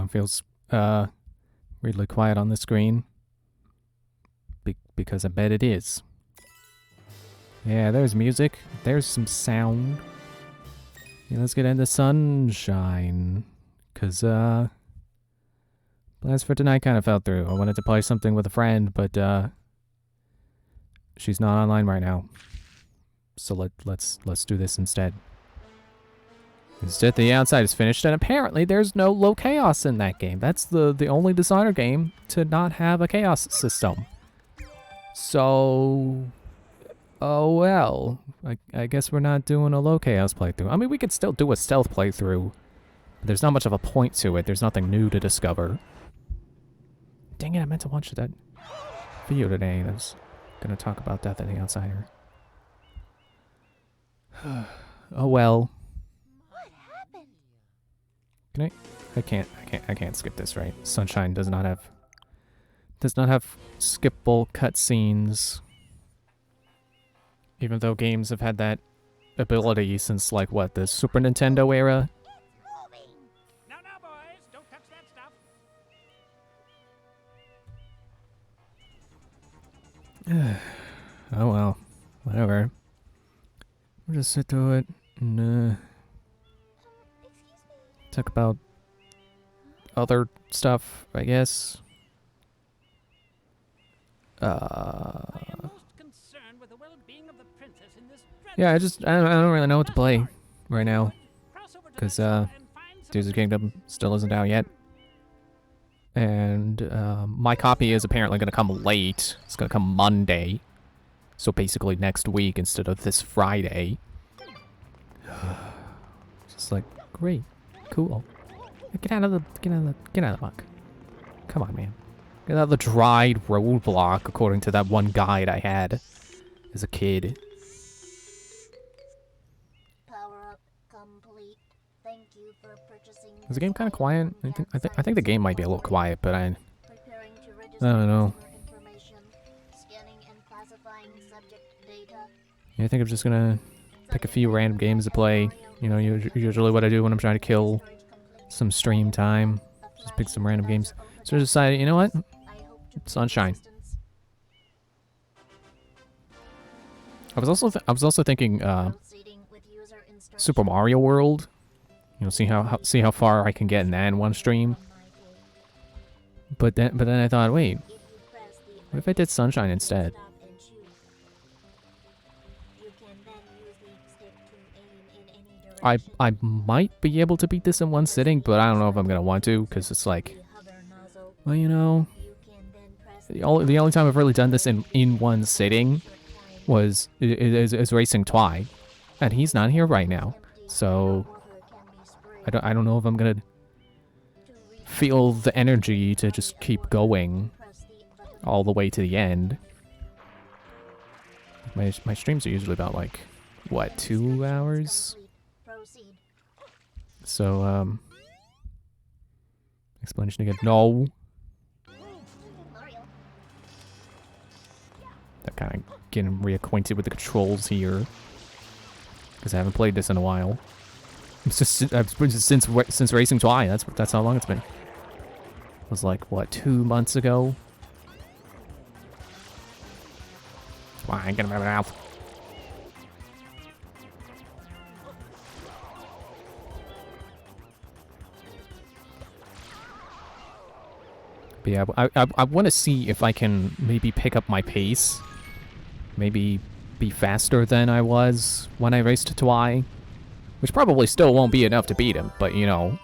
background feels really quiet on the screen. Because I bet it is. Yeah, there's music. There's some sound. Yeah, let's get into sunshine. Cause Plans for tonight kind of fell through. I wanted to play something with a friend, but she's not online right now. So let's do this instead. Instead, the outside is finished, and apparently there's no low chaos in that game. That's the only Dishonored game to not have a chaos system. So, oh well. I guess we're not doing a low chaos playthrough. I mean, we could still do a stealth playthrough, but there's not much of a point to it. There's nothing new to discover. Dang it, I meant to watch that video today. I was gonna talk about Death of the Outsider. Oh well. What happened? Can I can't skip this, right? Sunshine does not have skippable cutscenes. Even though games have had that ability since like what, the Super Nintendo era? No, boys, don't touch that stuff. Oh well, whatever. We'll just sit through it and talk about other stuff, I guess. Yeah, I don't really know what to play right now, because Tears of the Kingdom still isn't out yet, and my copy is apparently going to come late. It's going to come Monday, so basically next week instead of this Friday. Just like, great, cool. Get out of the muck. Come on, man. Get out of the dried roadblock, according to that one guide I had as a kid. Power up complete. Thank you for purchasing. Is the game kind of quiet? I think the game might be a little quiet, but I I don't know. Yeah, I think I'm just gonna pick a few random games to play. You know, usually what I do when I'm trying to kill some stream time. Just pick some random games. So I decided, you know what? Sunshine. I was also thinking Super Mario World. You know, see how far I can get in that in one stream. But then I thought, wait, what if I did Sunshine instead? I might be able to beat this in one sitting, but I don't know if I'm gonna want to, because it's like, well, you know, the only time I've really done this in one sitting is racing Twy, and he's not here right now, so I don't know if I'm gonna feel the energy to just keep going all the way to the end. My streams are usually about like what, 2 hours? So explanation again. No. That kind of getting reacquainted with the controls here, because I haven't played this in a while. It's just since Racing Twy. That's how long it's been. It was like what, 2 months ago. Come on, get him out of my mouth. But yeah, I want to see if I can maybe pick up my pace. Maybe be faster than I was when I raced Twy. Which probably still won't be enough to beat him, but you know.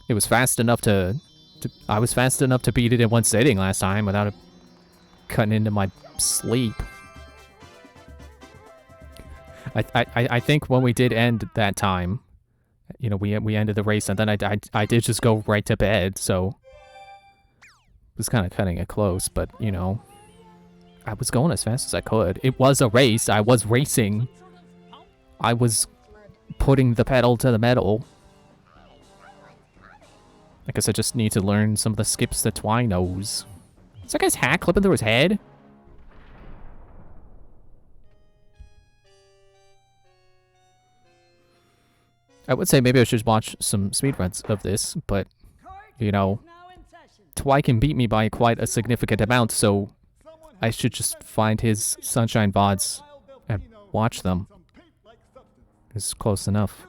It was fast enough I was fast enough to beat it in one sitting last time without it cutting into my sleep. I think when we did end that time, you know, we ended the race and then I did just go right to bed, so it was kind of cutting it close, but you know, I was going as fast as I could. It was a race. I was racing. I was putting the pedal to the metal. I guess I just need to learn some of the skips that Twy knows. Is that guy's hat clipping through his head? I would say maybe I should watch some speedruns of this, but, you know, Twy can beat me by quite a significant amount, so I should just find his Sunshine VODs and watch them. It's close enough.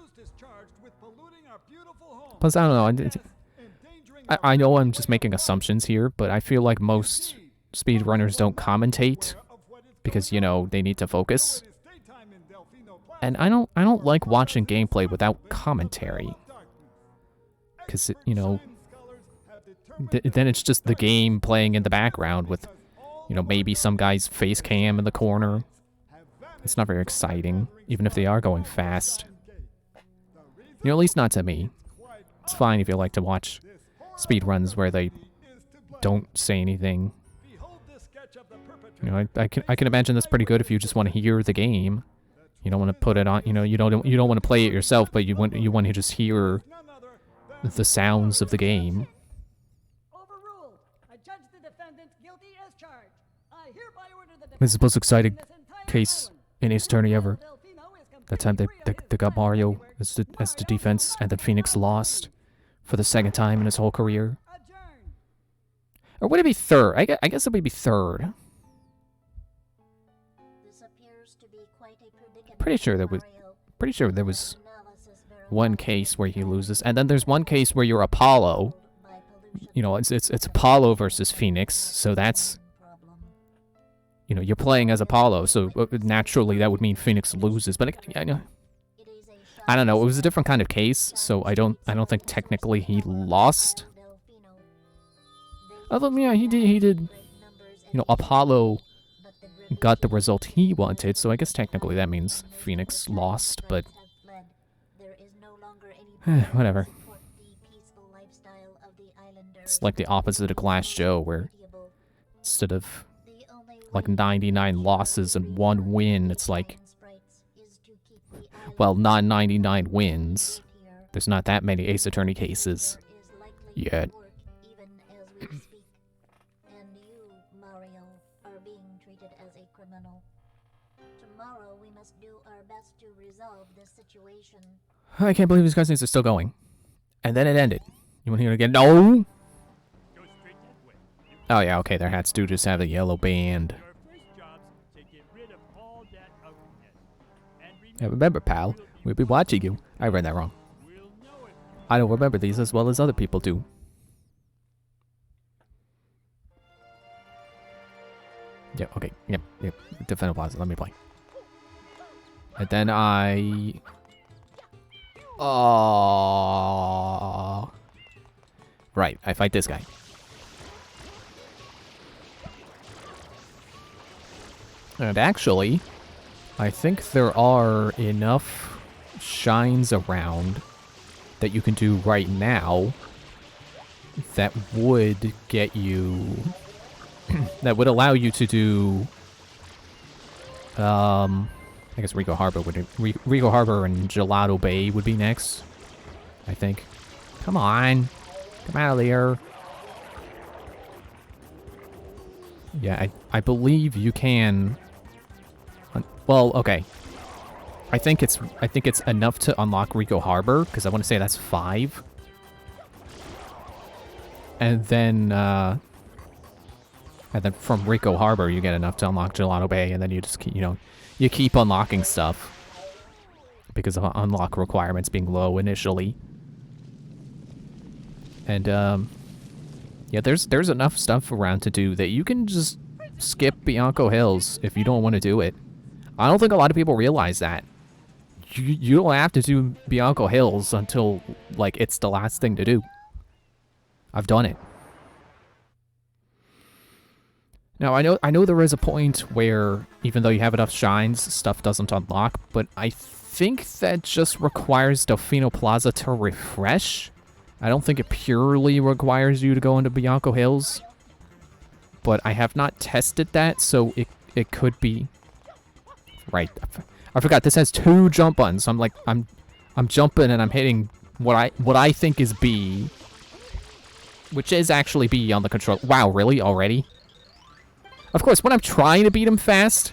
Plus, I don't know. I know I'm just making assumptions here, but I feel like most speedrunners don't commentate because, you know, they need to focus. And I don't like watching gameplay without commentary. Because, you know, then it's just the game playing in the background with, you know, maybe some guy's face cam in the corner. It's not very exciting, even if they are going fast. You know, at least not to me. It's fine if you like to watch speedruns where they don't say anything. You know, I can imagine that's pretty good if you just want to hear the game. You don't want to put it on. You know, you don't want to play it yourself, but you want to just hear the sounds of the game. Overruled. I judge the defendant guilty as charged. I hereby order the This is the most exciting case in Ace Attorney ever. That time they got Mario as the defense, and then Phoenix lost for the second time in his whole career. Or would it be third? I guess it would be third. This appears to be quite a predicament, Pretty sure there was one case where he loses, and then there's one case where you're Apollo. You know, it's Apollo versus Phoenix, so that's, you know, you're playing as Apollo, so naturally that would mean Phoenix loses. But I don't know. It was a different kind of case, so I don't think technically he lost. Although yeah, he did. You know, Apollo got the result he wanted, so I guess technically that means Phoenix lost. But whatever. It's like the opposite of Glass Joe, where instead of like 99 losses and 1 win, it's like, well, not 99 wins. There's not that many Ace Attorney cases yet. And you, Mario, are being treated as a criminal. Tomorrow we must do our best to resolve this situation. I can't believe these cutscenes are still going. And then it ended. You want to hear it again? No! Oh yeah, okay, their hats do just have a yellow band. Yeah, remember, pal, we'll be watching you. I read that wrong. I don't remember these as well as other people do. Yeah, okay, yep. Defender Plaza, let me play. And then I... Oh, right, I fight this guy. And actually, I think there are enough shines around that you can do right now that would get you... that would allow you to do... I guess Rico Harbor would... Rico Harbor and Gelato Bay would be next, I think. Come on. Come out of there. Yeah, I believe you can... Well, okay. I think it's enough to unlock Rico Harbor, because I want to say that's 5. And then from Rico Harbor you get enough to unlock Gelato Bay, and then you just keep, you keep unlocking stuff because of unlock requirements being low initially. And yeah, there's enough stuff around to do that you can just skip Bianco Hills if you don't want to do it. I don't think a lot of people realize that. You don't have to do Bianco Hills until, like, it's the last thing to do. I've done it. Now, I know there is a point where, even though you have enough shines, stuff doesn't unlock, but I think that just requires Delfino Plaza to refresh. I don't think it purely requires you to go into Bianco Hills. But I have not tested that, so it could be... Right. I forgot this has 2 jump buttons. So I'm jumping and I'm hitting what I think is B, which is actually B on the control. Wow, really? Already? Of course, when I'm trying to beat him fast,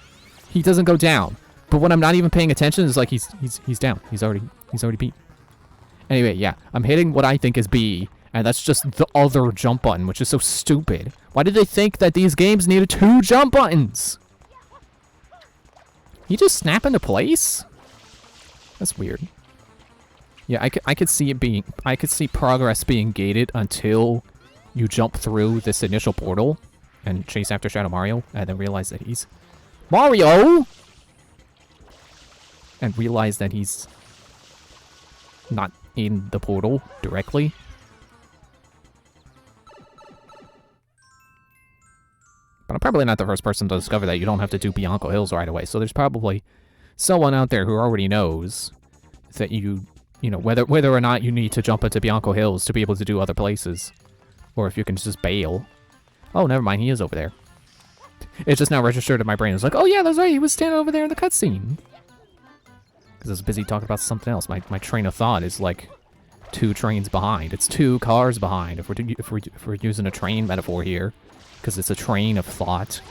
he doesn't go down. But when I'm not even paying attention, it's like he's down. He's already beat. Anyway, yeah, I'm hitting what I think is B, and that's just the other jump button, which is so stupid. Why did they think that these games needed 2 jump buttons? He just snap into place? That's weird. Yeah, I could see it being, I could see progress being gated until you jump through this initial portal and chase after Shadow Mario, and then realize that he's Mario! And realize that he's not in the portal directly. But I'm probably not the first person to discover that you don't have to do Bianco Hills right away. So there's probably someone out there who already knows that you know, whether or not you need to jump into Bianco Hills to be able to do other places. Or if you can just bail. Oh, never mind, he is over there. It's just now registered in my brain. It's like, oh yeah, that's right, he was standing over there in the cutscene. Because I was busy talking about something else. My train of thought is like 2 trains behind. It's 2 cars behind, if we're using a train metaphor here. Because it's a train of thought.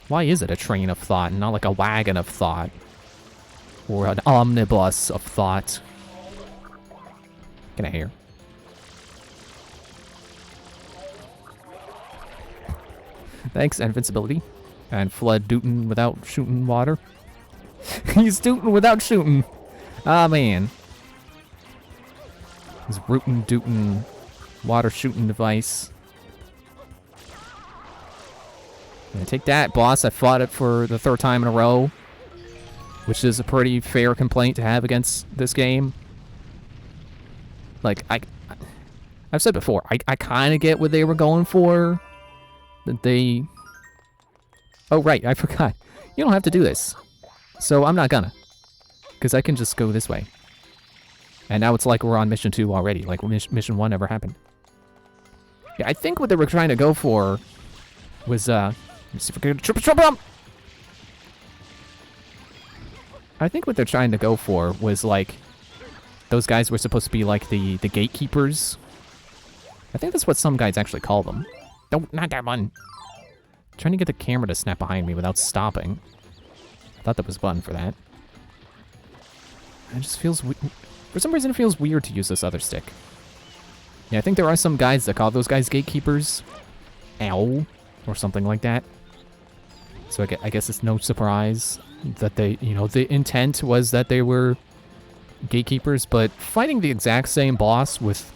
Why is it a train of thought and not like a wagon of thought? Or an omnibus of thought? Get out of here. Thanks, invincibility. And flood Dootin without shooting water. He's Dootin without shooting. Ah, man. His rootin' Dootin water shooting device. And take that, boss. I fought it for the 3rd time in a row. Which is a pretty fair complaint to have against this game. Like, I've said before, I kind of get what they were going for. That they... Oh, right, I forgot. You don't have to do this. So I'm not gonna. Because I can just go this way. And now it's like we're on mission 2 already. Like mission 1 never happened. Yeah, I think what they were trying to go for was, let me see if I can triple jump! I think what they're trying to go for was, like, those guys were supposed to be, like, the gatekeepers. I think that's what some guys actually call them. Don't, not that one. I'm trying to get the camera to snap behind me without stopping. I thought there was a button for that. It just feels... For some reason, it feels weird to use this other stick. Yeah, I think there are some guys that call those guys gatekeepers. Ow. Or something like that. So I guess it's no surprise that they, you know, the intent was that they were gatekeepers, but fighting the exact same boss with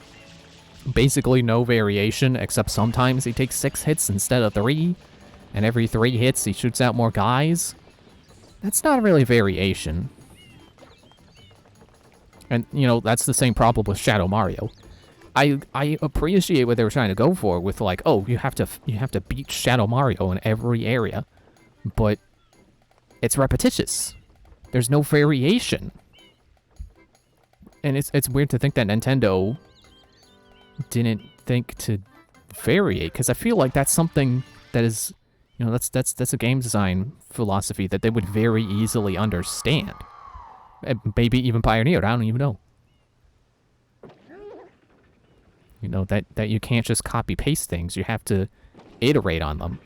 basically no variation, except sometimes he takes 6 hits instead of 3, and every 3 hits he shoots out more guys. That's not really variation. And, you know, that's the same problem with Shadow Mario. I appreciate what they were trying to go for with, like, oh, you have to beat Shadow Mario in every area, but it's repetitious. There's no variation. And it's weird to think that Nintendo didn't think to variate, because I feel like that's something that is, you know, that's a game design philosophy that they would very easily understand. Maybe even pioneered, I don't even know. You know, that you can't just copy-paste things, you have to iterate on them.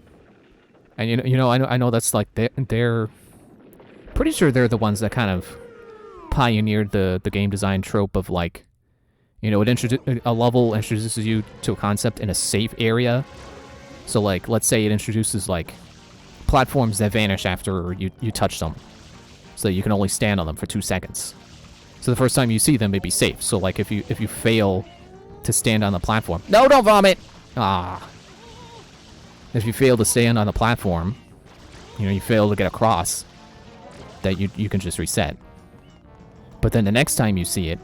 And I know that's like, they're pretty sure they're the ones that kind of pioneered the game design trope of, like, you know, a level introduces you to a concept in a safe area. So, like, let's say it introduces, like, platforms that vanish after you touch them. So you can only stand on them for 2 seconds. So the first time you see them, it'd be safe. So, like, if you fail to stand on the platform... No, don't vomit! Ah. If you fail to stand on the platform, you know, you fail to get across, that you can just reset. But then the next time you see it,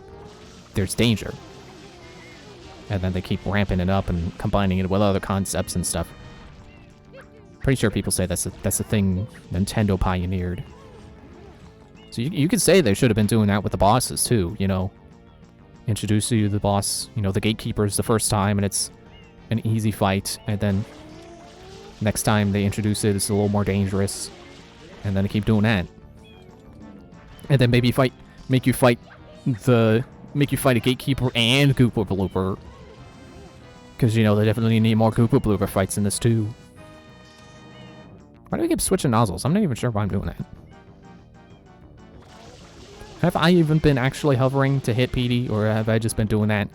there's danger. And then they keep ramping it up and combining it with other concepts and stuff. Pretty sure people say that's a thing Nintendo pioneered. So you could say they should have been doing that with the bosses too, you know. Introduce you to the boss, you know, the gatekeepers the first time, and it's an easy fight, and then next time they introduce it, it's a little more dangerous, and then they keep doing that. And then maybe make you fight a gatekeeper and Koopa Blooper. Because, you know, they definitely need more Koopa Blooper fights in this too. Why do we keep switching nozzles? I'm not even sure why I'm doing that. Have I even been actually hovering to hit Petey, or have I just been doing that?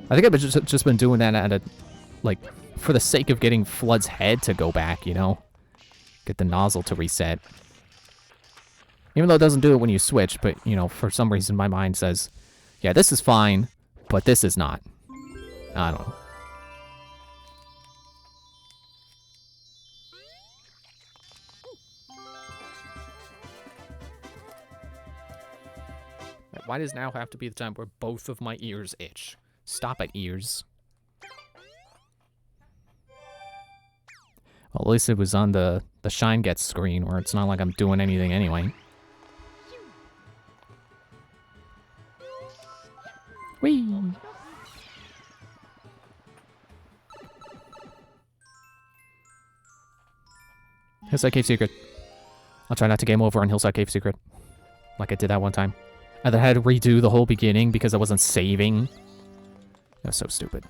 I think I've just been doing that at a, like, for the sake of getting Flood's head to go back, you know? Get the nozzle to reset. Even though it doesn't do it when you switch, but, you know, for some reason my mind says, yeah, this is fine, but this is not. I don't know. Why does now have to be the time where both of my ears itch? Stop it, ears. Well, at least it was on the Shine Gets screen, where it's not like I'm doing anything anyway. Whee! Hillside Cave Secret. I'll try not to game over on Hillside Cave Secret, like I did that one time. I then had to redo the whole beginning because I wasn't saving. That's so stupid.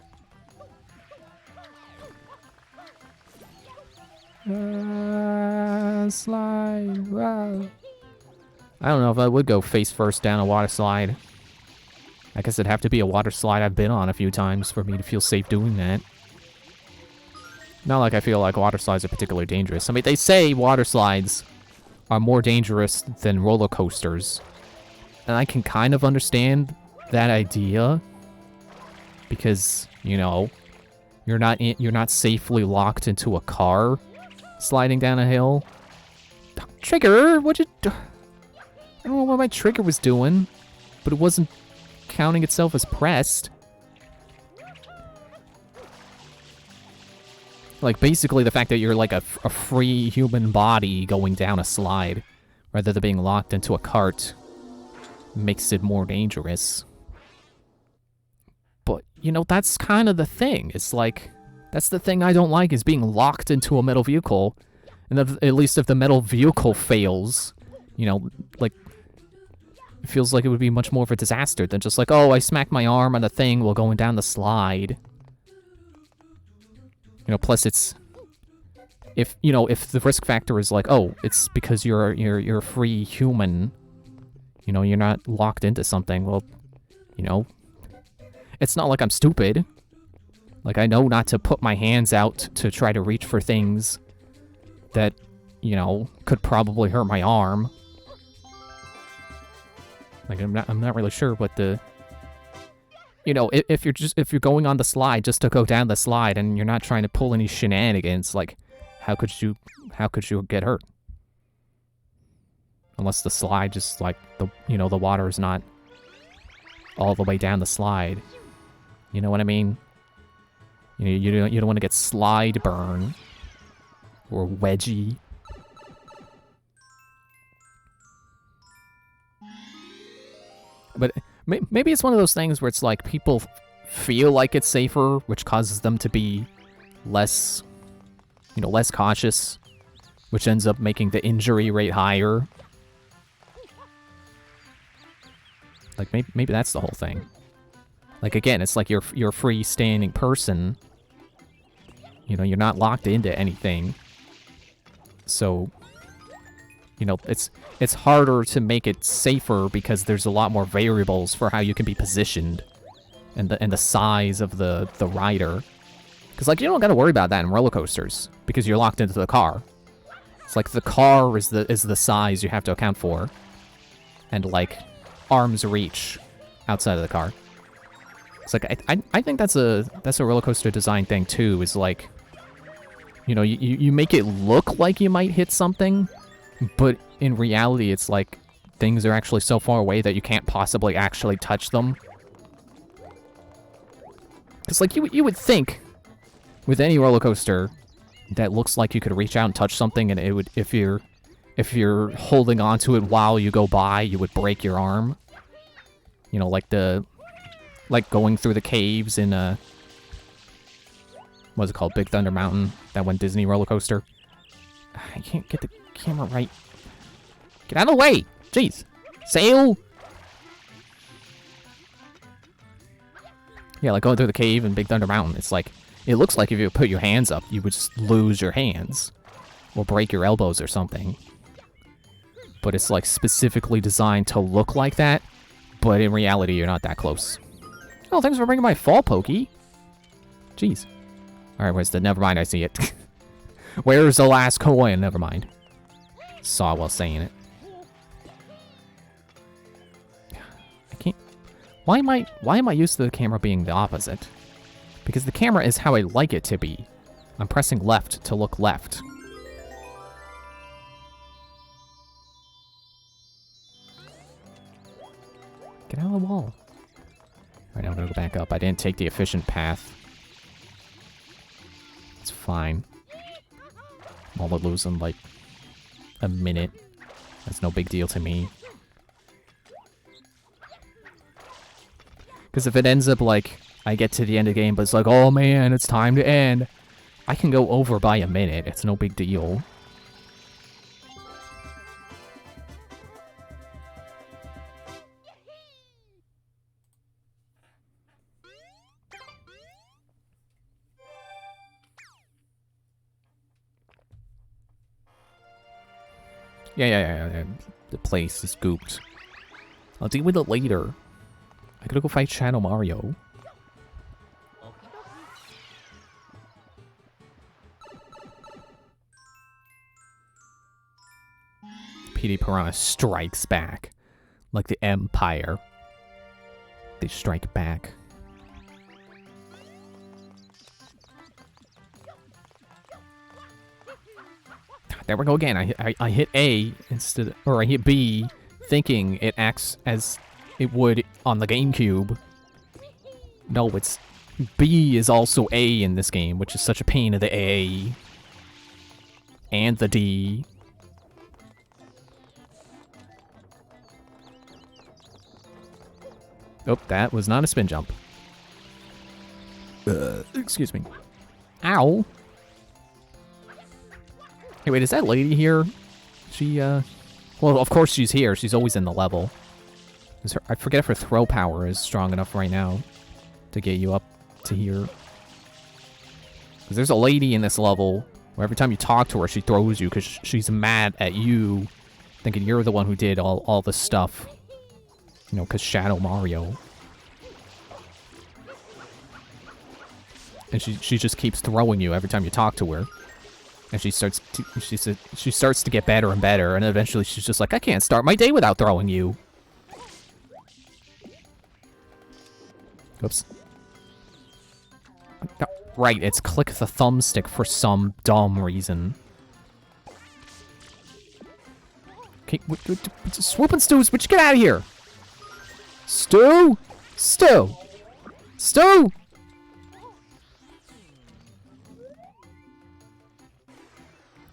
Slide. Wow. I don't know if I would go face first down a water slide. I guess it'd have to be a water slide I've been on a few times for me to feel safe doing that. Not like I feel like water slides are particularly dangerous. I mean, they say water slides are more dangerous than roller coasters. And I can kind of understand that idea. Because, you know, you're not safely locked into a car sliding down a hill. Trigger, what'd you do? I don't know what my trigger was doing, but it wasn't counting itself as pressed. Like, basically the fact that you're like a free human body going down a slide rather than being locked into a cart makes it more dangerous. But, you know, that's kind of the thing. It's like, that's the thing I don't like, is being locked into a metal vehicle. And at least if the metal vehicle fails, you know, like, it feels like it would be much more of a disaster than just like, oh, I smacked my arm on the thing while going down the slide. You know, plus it's, if the risk factor is like, oh, it's because you're a free human, you know, you're not locked into something, well, you know, it's not like I'm stupid. Like, I know not to put my hands out to try to reach for things that, you know, could probably hurt my arm. Like, I'm not really sure what the, you know, if you're going on the slide just to go down the slide and you're not trying to pull any shenanigans, like, how could you get hurt? Unless the slide just, like, the water is not all the way down the slide. You know what I mean? You know, you don't want to get slide burn or wedgie. But maybe it's one of those things where it's like people feel like it's safer, which causes them to be less, you know, less cautious, which ends up making the injury rate higher. Like, maybe that's the whole thing. Like, again, it's like you're a freestanding person. You know, you're not locked into anything. So, you know, it's harder to make it safer because there's a lot more variables for how you can be positioned and the size of the rider. Because, like, you don't got to worry about that in roller coasters because you're locked into the car. It's like the car is the size you have to account for, and like arm's reach outside of the car. It's like I think that's a roller coaster design thing too. Is like, you know, you make it look like you might hit something, but in reality, it's like things are actually so far away that you can't possibly actually touch them. It's like you would think with any roller coaster that looks like you could reach out and touch something, and it would, if you're holding onto it while you go by, you would break your arm. You know, like going through the caves in what's it called? Big Thunder Mountain, that one Disney roller coaster. I can't get the camera right. Get out of the way! Jeez. Sail! Yeah, like going through the cave in Big Thunder Mountain. It's like, it looks like if you put your hands up, you would just lose your hands. Or break your elbows or something. but it's like specifically designed to look like that, but in reality, you're not that close. Oh, thanks for bringing my fall pokey. Jeez. Alright, where's the... Never mind, I see it. Where's the last coin? Never mind. Saw while saying it. I can't... Why am I used to the camera being the opposite? Because the camera is how I like it to be. I'm pressing left to look left. Get out of the wall. Alright, now I'm gonna go back up. I didn't take the efficient path. It's fine. I'm only losing like a minute. That's no big deal to me. Because if it ends up like I get to the end of the game, but it's like, oh man, it's time to end, I can go over by a minute. It's no big deal. Yeah. The place is scooped. I'll deal with it later. I gotta go fight Shadow Mario. PD Piranha strikes back. Like the Empire. They strike back. There we go again. I hit A instead, or I hit B, thinking it acts as it would on the GameCube. No, it's B is also A in this game, which is such a pain in the A and the D. Oh, that was not a spin jump. Excuse me. Ow. Hey, wait, is that lady here? She, well, of course she's here. She's always in the level. I forget if her throw power is strong enough right now to get you up to here. Because there's a lady in this level where every time you talk to her, she throws you because she's mad at you, thinking you're the one who did all this stuff. You know, because Shadow Mario. And she just keeps throwing you every time you talk to her. And she starts to get better and better, and eventually she's just like, I can't start my day without throwing you. Oops. Right, it's click the thumbstick for some dumb reason. Okay, swooping Stews, would you get out of here? Stu! Stu! Stu!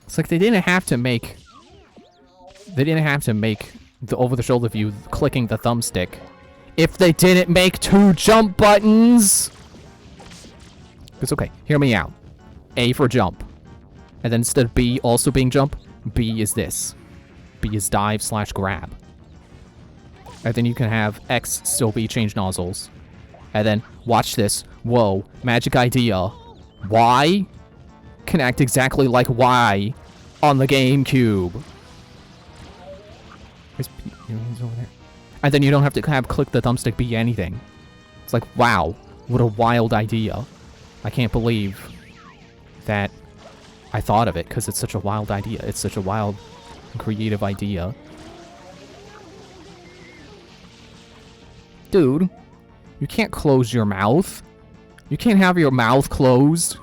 It's like they didn't have to make the over-the-shoulder view clicking the thumbstick if they didn't make 2 jump buttons. It's okay. Hear me out. A for jump. And then instead of B also being jump, B is this. B is dive/grab. And then you can have X still be change nozzles. And then, watch this. Whoa, magic idea. Y can act exactly like Y on the GameCube. Where's P? He's over there. And then you don't have to click the thumbstick B anything. It's like, wow, what a wild idea. I can't believe that I thought of it, because it's such a wild idea. It's such a wild and creative idea. Dude, you can't close your mouth. You can't have your mouth closed.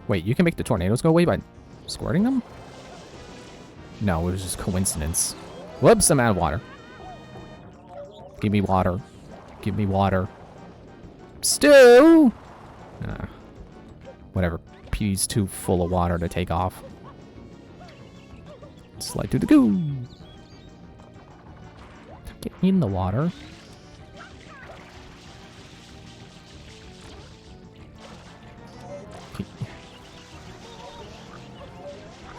Wait, you can make the tornadoes go away by squirting them? No, it was just coincidence. Whoops, I'm out of water. Give me water. Give me water. Stew! Whatever. P's too full of water to take off. Slide through the goo. Get in the water.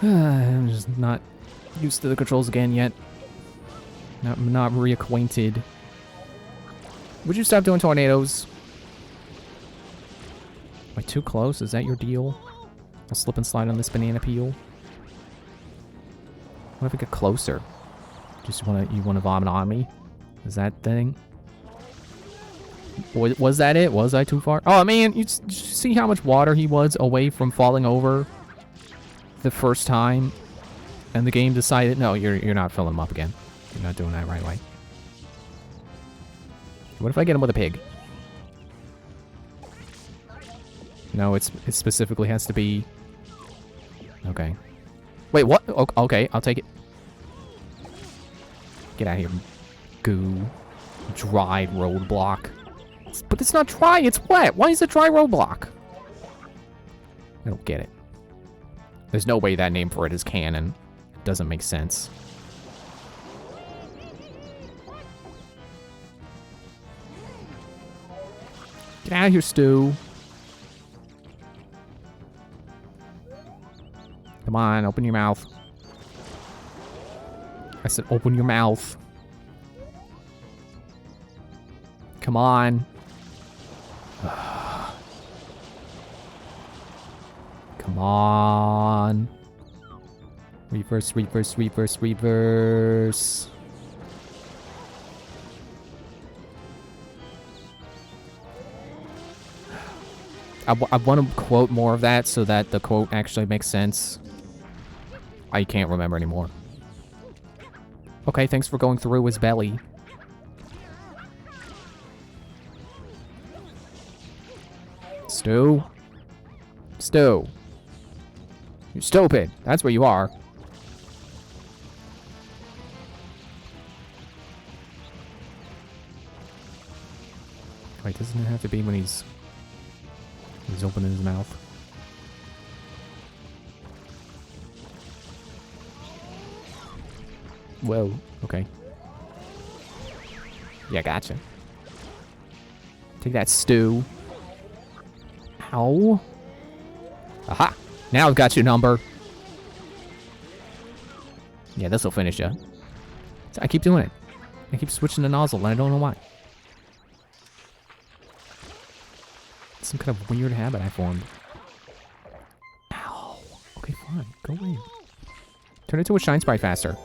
I'm just not used to the controls again yet. Not reacquainted. Would you stop doing tornadoes? Am I too close? Is that your deal? I'll slip and slide on this banana peel. What if I get closer? You wanna vomit on me? Is that thing? Was that it? Was I too far? Oh man, you see how much water he was away from falling over the first time, and the game decided, no, you're not filling him up again. You're not doing that right away. What if I get him with a pig? No, it specifically has to be. Okay. Wait, what? Okay, I'll take it. Get out of here, goo. Dried roadblock. But it's not dry, it's wet. Why is it dry roadblock? I don't get it. There's no way that name for it is canon. It doesn't make sense. Get out of here, Stu. Come on, open your mouth. I said open your mouth. Come on. Come on. Reverse, reverse, reverse, reverse. I want to quote more of that so that the quote actually makes sense. I can't remember anymore. Okay, thanks for going through his belly. Stu? Stu. You're stupid. That's where you are. Wait, doesn't it have to be when he's opening his mouth? Whoa, okay. Yeah, gotcha. Take that, Stu. Ow. Aha! Now I've got your number. Yeah, this'll finish you. I keep doing it. I keep switching the nozzle, and I don't know why. It's some kind of weird habit I formed. Ow. Okay, fine. Go away. Turn it to a shine sprite faster.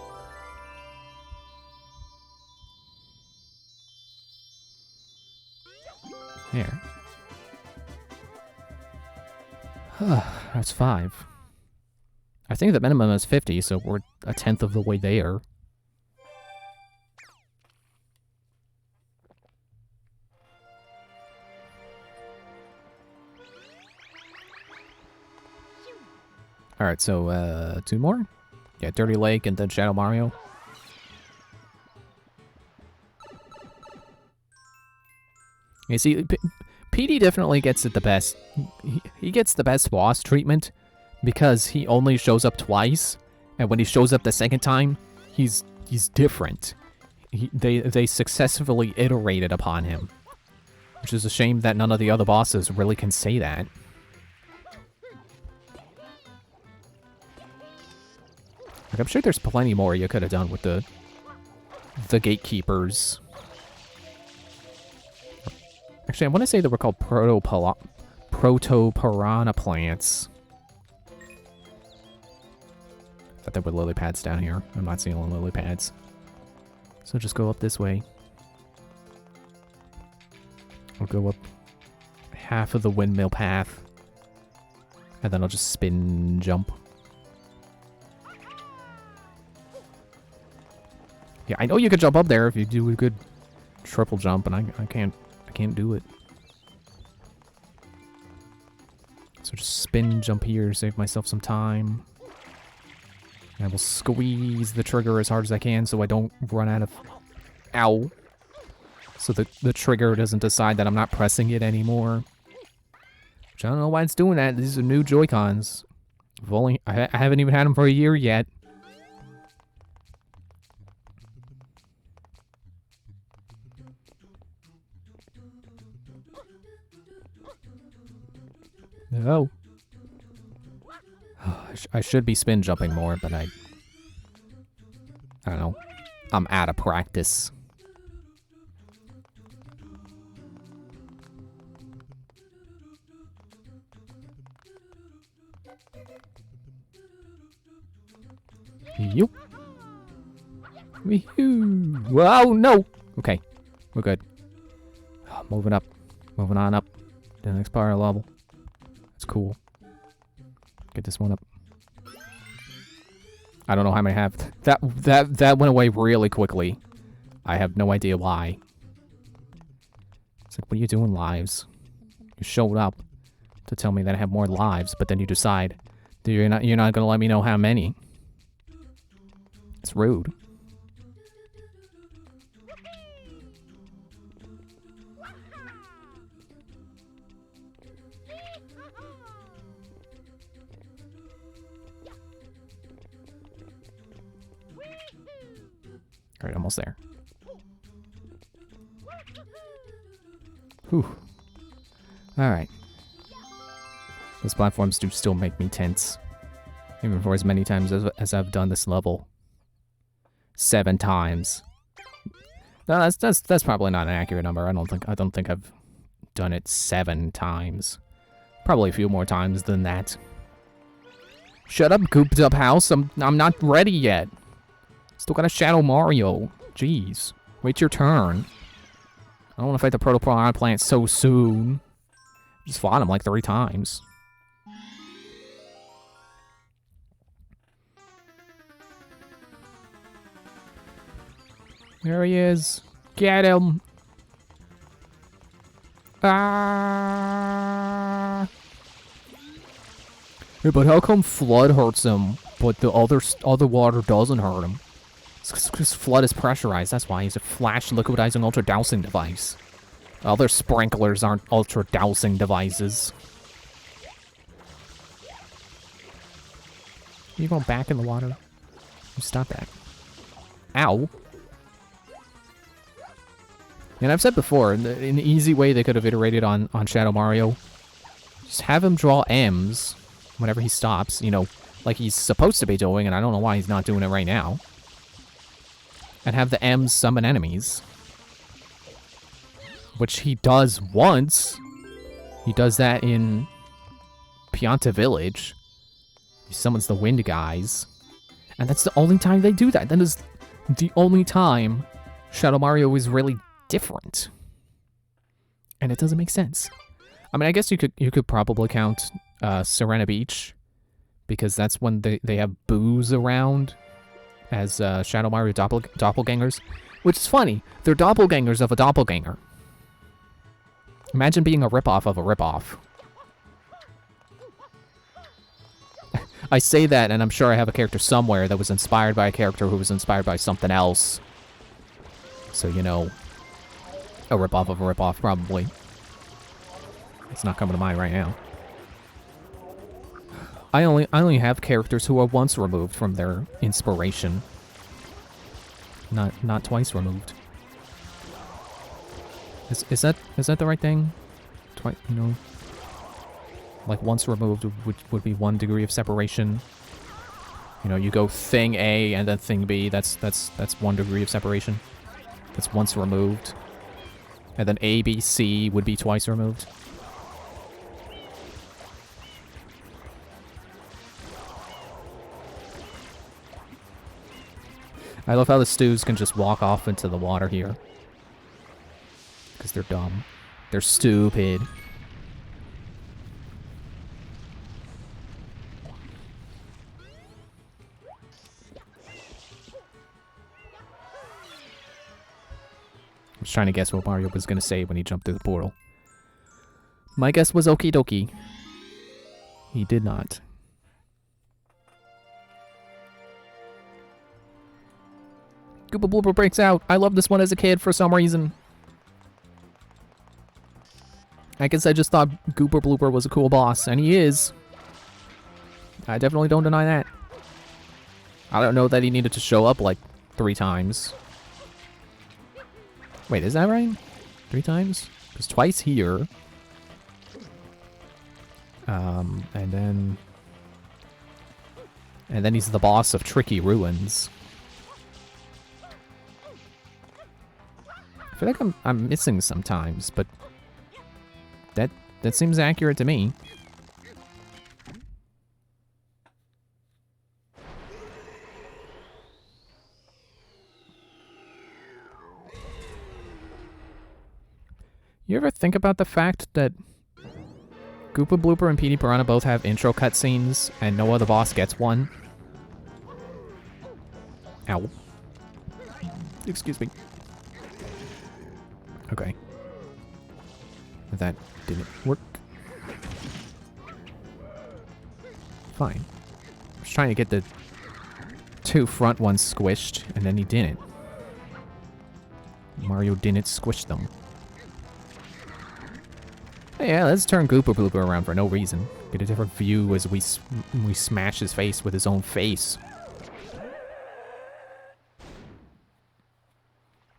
There. That's 5. I think the minimum is 50, so we're a tenth of the way there. Alright, so, 2 more? Yeah, Dirty Lake and then Shadow Mario. You see, PD definitely gets it the best. He gets the best boss treatment because he only shows up twice, and when he shows up the second time, he's different. They successfully iterated upon him, which is a shame that none of the other bosses really can say that. Like, I'm sure there's plenty more you could have done with the gatekeepers. Actually, I want to say they were called proto-piranha plants. Thought there were lily pads down here. I'm not seeing any lily pads. So just go up this way. I'll go up half of the windmill path. And then I'll just spin jump. Yeah, I know you could jump up there if you do a good triple jump, and I can't do it. So just spin jump here, save myself some time. And I will squeeze the trigger as hard as I can so I don't run out of... Ow. So the trigger doesn't decide that I'm not pressing it anymore. Which I don't know why it's doing that. These are new Joy-Cons. I haven't even had them for a year yet. No. I should be spin jumping more, but I don't know. I'm out of practice. Yup. Wee-hoo. Whoa, no! Okay, we're good. Moving up. Moving on up to the next part of the level. That's cool. Get this one up. I don't know how many I have. That went away really quickly. I have no idea why. It's like, what are you doing, lives? You showed up to tell me that I have more lives, but then you decide that you're not gonna let me know how many. It's rude. Alright, almost there. Whew. Alright. Those platforms do still make me tense. Even for as many times as I've done this level. 7 times. No, that's probably not an accurate number. I don't think I've done it 7 times. Probably a few more times than that. Shut up, cooped up house. I'm not ready yet. Still got a Shadow Mario. Jeez. Wait your turn. I don't want to fight the Proto Piranha Plant so soon. Just fought him like 3 times. There he is. Get him. Ah. Yeah, but how come Flood hurts him, but the other water doesn't hurt him? Because Flood is pressurized, that's why. He's a flash liquidizing ultra dousing device. Other sprinklers aren't ultra dousing devices. You going back in the water? Stop that. Ow. And I've said before, an easy way they could have iterated on Shadow Mario, just have him draw M's whenever he stops, you know, like he's supposed to be doing, and I don't know why he's not doing it right now. And have the M's summon enemies. Which he does once. He does that in Pianta Village. He summons the wind guys. And that's the only time they do that. That is the only time Shadow Mario is really different. And it doesn't make sense. I mean, I guess you could probably count Serena Beach. Because that's when they have booze around. As Shadow Mario doppelgangers. Which is funny. They're doppelgangers of a doppelganger. Imagine being a ripoff of a ripoff. I say that, and I'm sure I have a character somewhere that was inspired by a character who was inspired by something else. So, you know, a ripoff of a ripoff, probably. It's not coming to mind right now. I only have characters who are once removed from their inspiration. Not twice removed. Is that the right thing? Twice, you know, like once removed would be 1 degree of separation. You know, you go thing A and then thing B. That's 1 degree of separation. That's once removed. And then A, B, C would be twice removed. I love how the stews can just walk off into the water here. Because they're dumb. They're stupid. I was trying to guess what Mario was going to say when he jumped through the portal. My guess was okie dokie. He did not. Koopa Blooper breaks out. I loved this one as a kid for some reason. I guess I just thought Koopa Blooper was a cool boss, and he is. I definitely don't deny that. I don't know that he needed to show up like 3 times. Wait, is that right? 3 times? Because twice here. And then he's the boss of Tricky Ruins. I feel like I'm missing sometimes, but that seems accurate to me. You ever think about the fact that Koopa Blooper and Petey Piranha both have intro cutscenes and no other boss gets one? Ow. Excuse me. Okay. That didn't work. Fine. I was trying to get the 2 front ones squished, and then he didn't. Mario didn't squish them. Hey, yeah, let's turn Koopa Blooper around for no reason. Get a different view as we smash his face with his own face.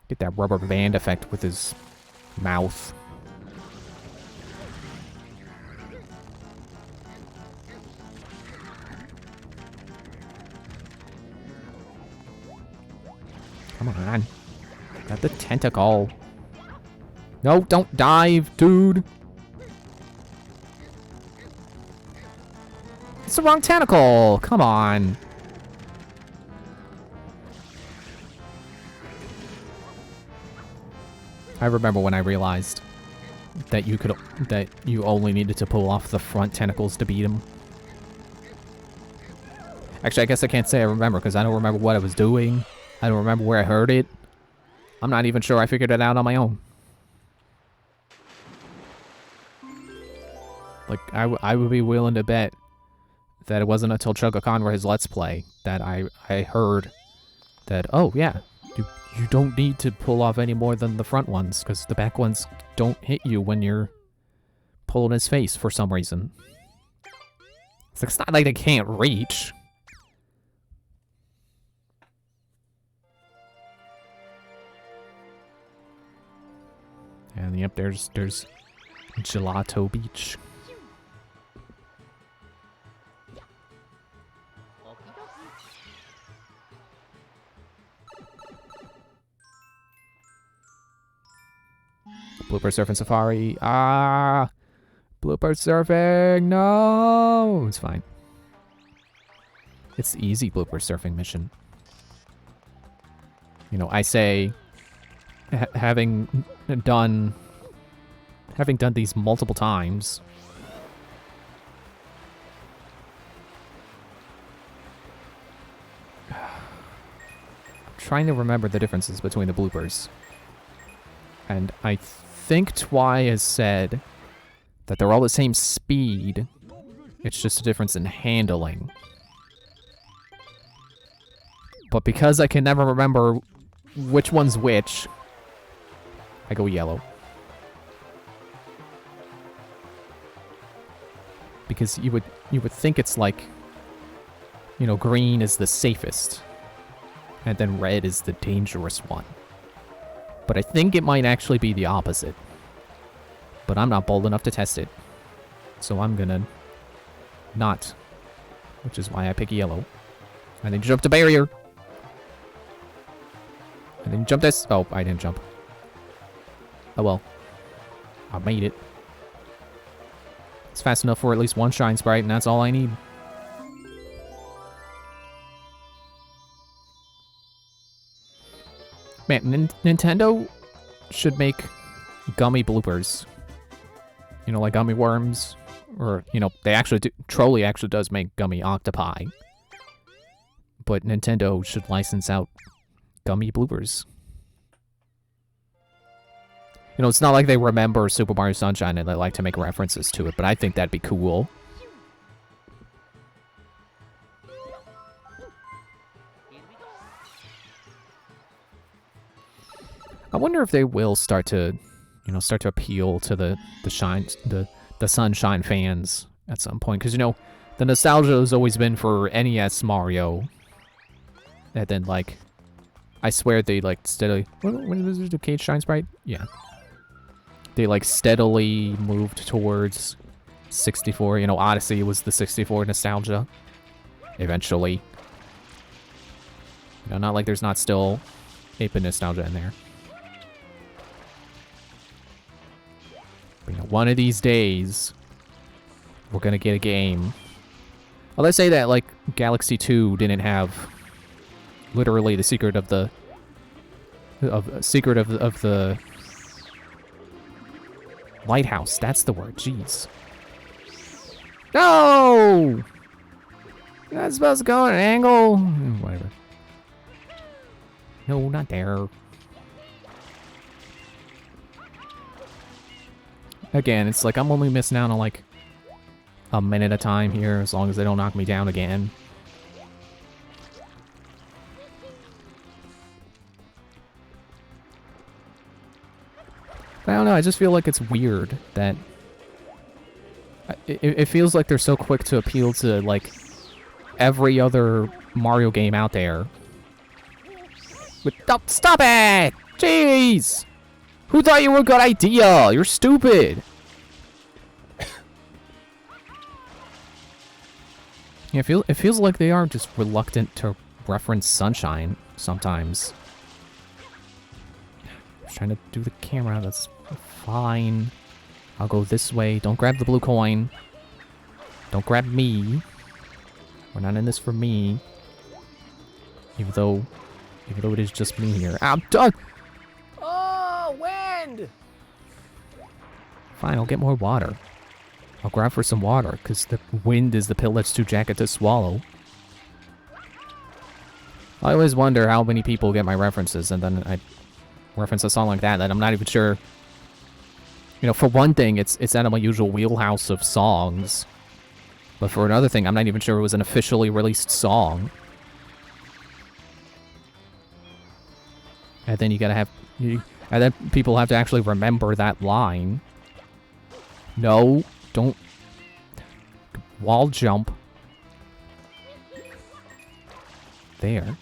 Get that rubber band effect with his mouth. Come on. Got the tentacle. No, don't dive, dude. It's the wrong tentacle. Come on. I remember when I realized that you only needed to pull off the front tentacles to beat him. Actually, I guess I can't say I remember because I don't remember what I was doing. I don't remember where I heard it. I'm not even sure I figured it out on my own. Like, I would be willing to bet that it wasn't until Chugga Conroy's Let's Play that I heard that, oh yeah, you don't need to pull off any more than the front ones, because the back ones don't hit you when you're pulling his face for some reason. It's not like they can't reach. And yep, there's Gelato Beach. Blooper Surfing Safari. Ah! Blooper Surfing! No! It's fine. It's the easy Blooper Surfing mission. You know, I say, having done these multiple times, I'm trying to remember the differences between the bloopers. And I think Twy has said that they're all the same speed. It's just a difference in handling. But because I can never remember which one's which, I go yellow. Because you would think it's like, you know, green is the safest, and then red is the dangerous one. But I think it might actually be the opposite. But I'm not bold enough to test it. So I'm gonna not. Which is why I pick yellow. I didn't jump the barrier. I didn't jump this. Oh, I didn't jump. Oh well. I made it. It's fast enough for at least one Shine Sprite, and that's all I need. Man, Nintendo should make gummy bloopers. You know, like gummy worms. Or, you know, they actually do. Trolli actually does make gummy octopi. But Nintendo should license out gummy bloopers. You know, it's not like they remember Super Mario Sunshine and they like to make references to it, but I think that'd be cool. I wonder if they will start to, you know, appeal to the Sunshine fans at some point, because you know, the nostalgia has always been for NES Mario, and then like, I swear they like steadily. When was the Cage Shine Sprite? Yeah, they like steadily moved towards 64. You know, Odyssey was the 64 nostalgia. Eventually, you know, not like there's not still 8-bit nostalgia in there. You know, one of these days, we're gonna get a game. Well, let's say that like Galaxy 2 didn't have literally the secret of the Lighthouse, that's the word, jeez. No! You're not supposed to go at an angle. Whatever. No, not there. Again, it's like I'm only missing out on like a minute of time here, as long as they don't knock me down again. I don't know, I just feel like it's weird that... It feels like they're so quick to appeal to, like, every other Mario game out there. But, oh, stop it! Jeez! Who thought you were a good idea? You're stupid! Yeah, it feels like they are just reluctant to reference Sunshine sometimes. I'm trying to do the camera, that's fine. I'll go this way. Don't grab the blue coin. Don't grab me. We're not in this for me. Even though it is just me here. I'm done! Oh, wind! Fine, I'll get more water. I'll grab for some water, because the wind is the pill that's too jagged to swallow. I always wonder how many people get my references, and then I reference a song like that I'm not even sure. You know, for one thing, it's out of my usual wheelhouse of songs. But for another thing, I'm not even sure it was an officially released song. And then you gotta have... and then people have to actually remember that line. No, don't... Wall jump. There.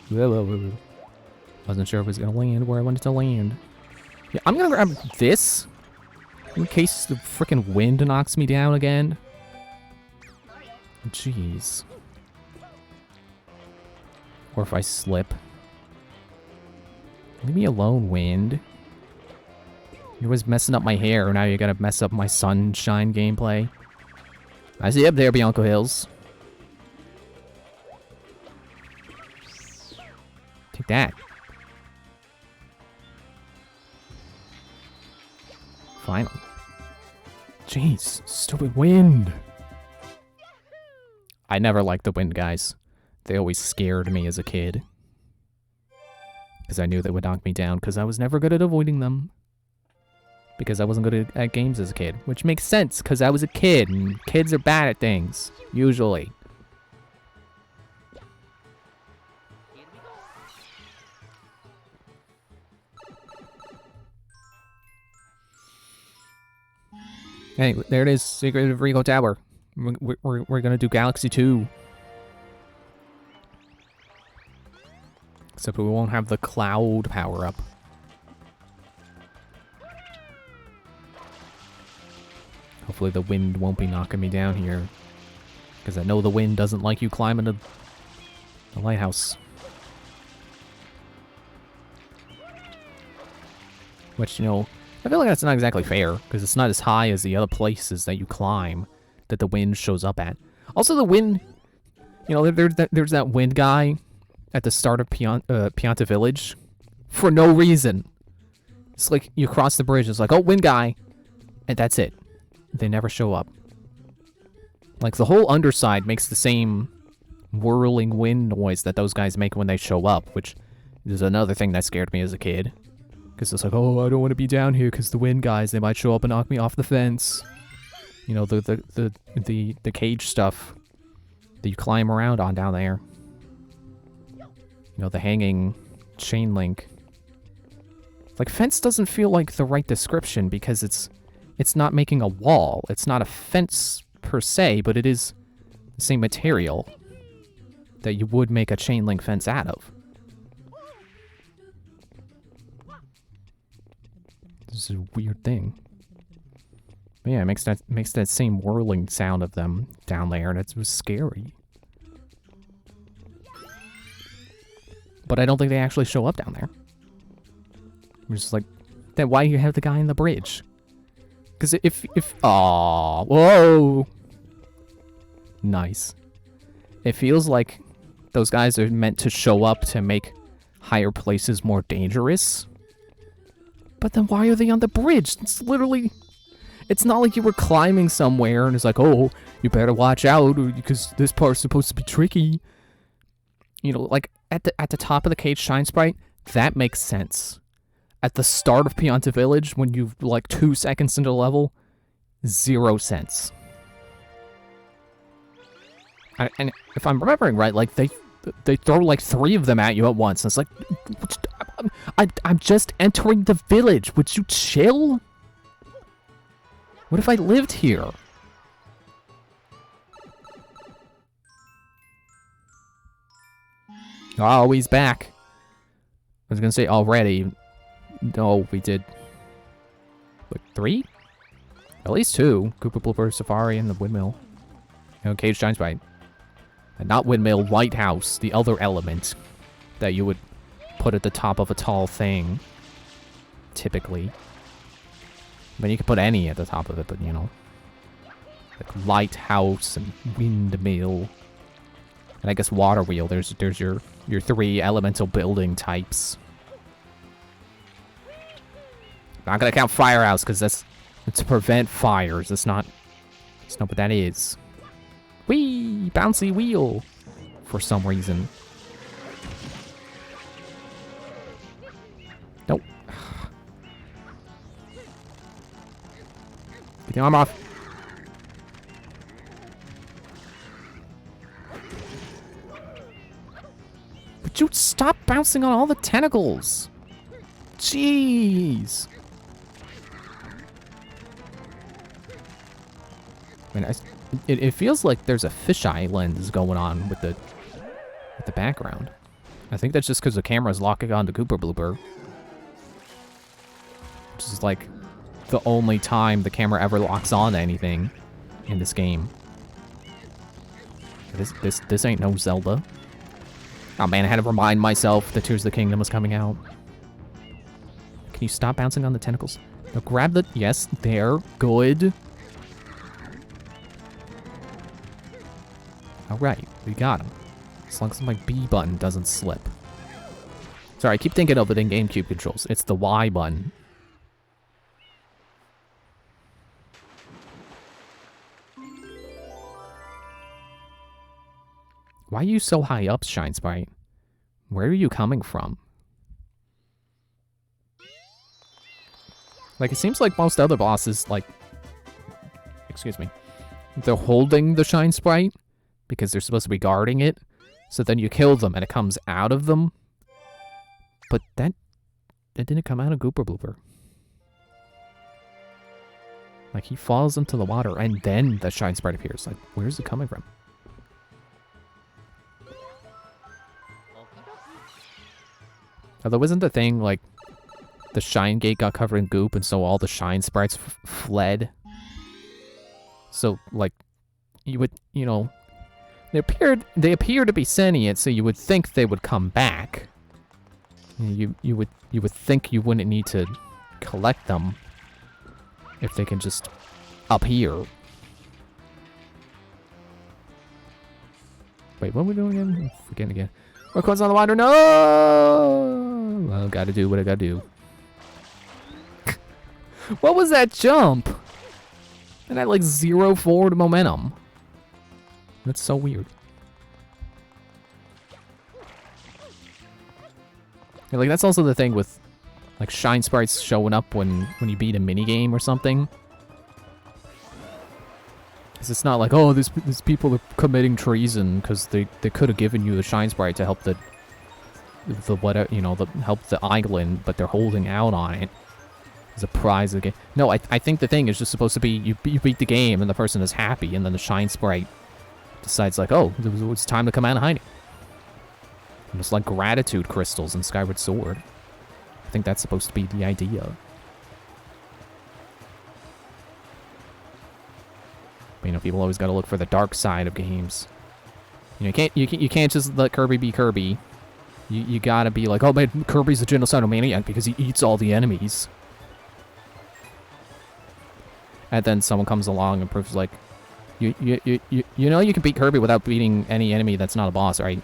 Whoa. Wasn't sure if it was gonna land where I wanted to land. Yeah, I'm gonna grab this in case the freaking wind knocks me down again. Jeez. Or if I slip. Leave me alone, wind. You're always messing up my hair, now you gotta mess up my Sunshine gameplay. I see you up there, Bianco Hills. Take that. Finally. Jeez, stupid wind. I never liked the wind, guys. They always scared me as a kid. Because I knew they would knock me down, because I was never good at avoiding them. Because I wasn't good at games as a kid. Which makes sense, because I was a kid, and kids are bad at things. Usually. Hey, there it is, Secret of Rigo Tower. We're gonna do Galaxy 2. Except we won't have the cloud power-up. Hopefully the wind won't be knocking me down here. Because I know the wind doesn't like you climbing the lighthouse. Which, you know, I feel like that's not exactly fair, because it's not as high as the other places that you climb that the wind shows up at. Also, the wind, you know, there's that wind guy at the start of Pianta Village for no reason. It's like you cross the bridge, it's like, oh, wind guy, and that's it. They never show up. Like, the whole underside makes the same whirling wind noise that those guys make when they show up, which is another thing that scared me as a kid. Because it's like, oh, I don't want to be down here because the wind guys, they might show up and knock me off the fence. You know, the cage stuff that you climb around on down there. You know, the hanging chain link. Like, fence doesn't feel like the right description because it's not making a wall. It's not a fence per se, but it is the same material that you would make a chain link fence out of. This is a weird thing. But yeah, it makes that same whirling sound of them down there, and it was scary. But I don't think they actually show up down there. I'm just like, then why do you have the guy in the bridge? Because if aww, whoa, nice. It feels like those guys are meant to show up to make higher places more dangerous. But then why are they on the bridge? It's literally... It's not like you were climbing somewhere and it's like, oh, you better watch out because this part's supposed to be tricky. You know, like at the top of the cage Shine Sprite, that makes sense. At the start of Pianta Village, when you've like 2 seconds into the level, 0 sense. And if I'm remembering right, like they throw like 3 of them at you at once. And it's like, I'm just entering the village. Would you chill? What if I lived here? Oh, he's back. I was gonna say already. No, we did... Like 3? At least 2. Koopa Blooper, Safari, and the Windmill. You know, Cage Shine Sprite. And not Windmill, Lighthouse, the other element that you would put at the top of a tall thing. Typically. I mean, you could put any at the top of it, but you know. Like Lighthouse and Windmill. And I guess Water Wheel, there's your 3 elemental building types. Not gonna count Firehouse, because it's to prevent fires. That's not what that is. Whee! Bouncy wheel! For some reason. Nope. Get the arm off. Would you stop bouncing on all the tentacles? Jeez. I mean, it feels like there's a fisheye lens going on with the background. I think that's just because the camera's locking on to Koopa Blooper. Which is like the only time the camera ever locks on to anything in this game. This ain't no Zelda. Oh man, I had to remind myself that Tears of the Kingdom was coming out. Can you stop bouncing on the tentacles? Now grab the... Yes, there. Good. Alright, we got him. As long as my B button doesn't slip. Sorry, I keep thinking of it in GameCube controls. It's the Y button. Why are you so high up, Shine Sprite? Where are you coming from? Like, it seems like most other bosses, like... Excuse me. They're holding the Shine Sprite because they're supposed to be guarding it. So then you kill them and it comes out of them. But that didn't come out of Koopa Blooper. Like, he falls into the water and then the Shine Sprite appears. Like, where's it coming from? Although isn't the thing, like, the Shine Gate got covered in goop and so all the Shine Sprites fled? So, like, you would, you know, they appear to be sentient, so you would think they would come back. You would think you wouldn't need to collect them if they can just appear. Wait, what are we doing again? I'm forgetting again. Records on the water, no! Well, gotta do what I gotta do. What was that jump? And I had like 0 forward momentum. That's so weird. Yeah, like, that's also the thing with, like, Shine Sprites showing up when you beat a minigame or something. It's not like, oh, these people are committing treason because they could have given you the Shine Sprite to help the whatever, you know, help the island, but they're holding out on it as a prize of the game. No, I think the thing is just supposed to be you beat the game and the person is happy, and then the Shine Sprite decides like, oh, it's time to come out of hiding. And it's like gratitude crystals in Skyward Sword. I think that's supposed to be the idea. But, you know, people always got to look for the dark side of games. You know, you can't just let Kirby be Kirby. You gotta be like, oh man, Kirby's a genocidal maniac because he eats all the enemies. And then someone comes along and proves like, you know you can beat Kirby without beating any enemy that's not a boss, right?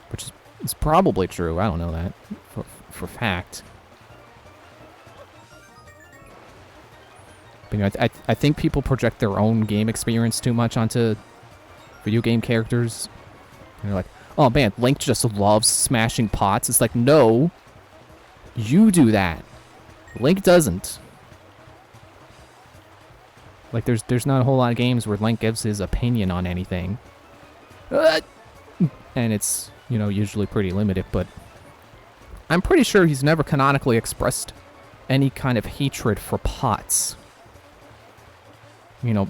Which It's probably true. I don't know that for fact. But, you know, I think people project their own game experience too much onto video game characters. And they're like, oh man, Link just loves smashing pots. It's like, no. You do that. Link doesn't. Like, there's not a whole lot of games where Link gives his opinion on anything. And it's, you know, usually pretty limited, but I'm pretty sure he's never canonically expressed any kind of hatred for pots. You know,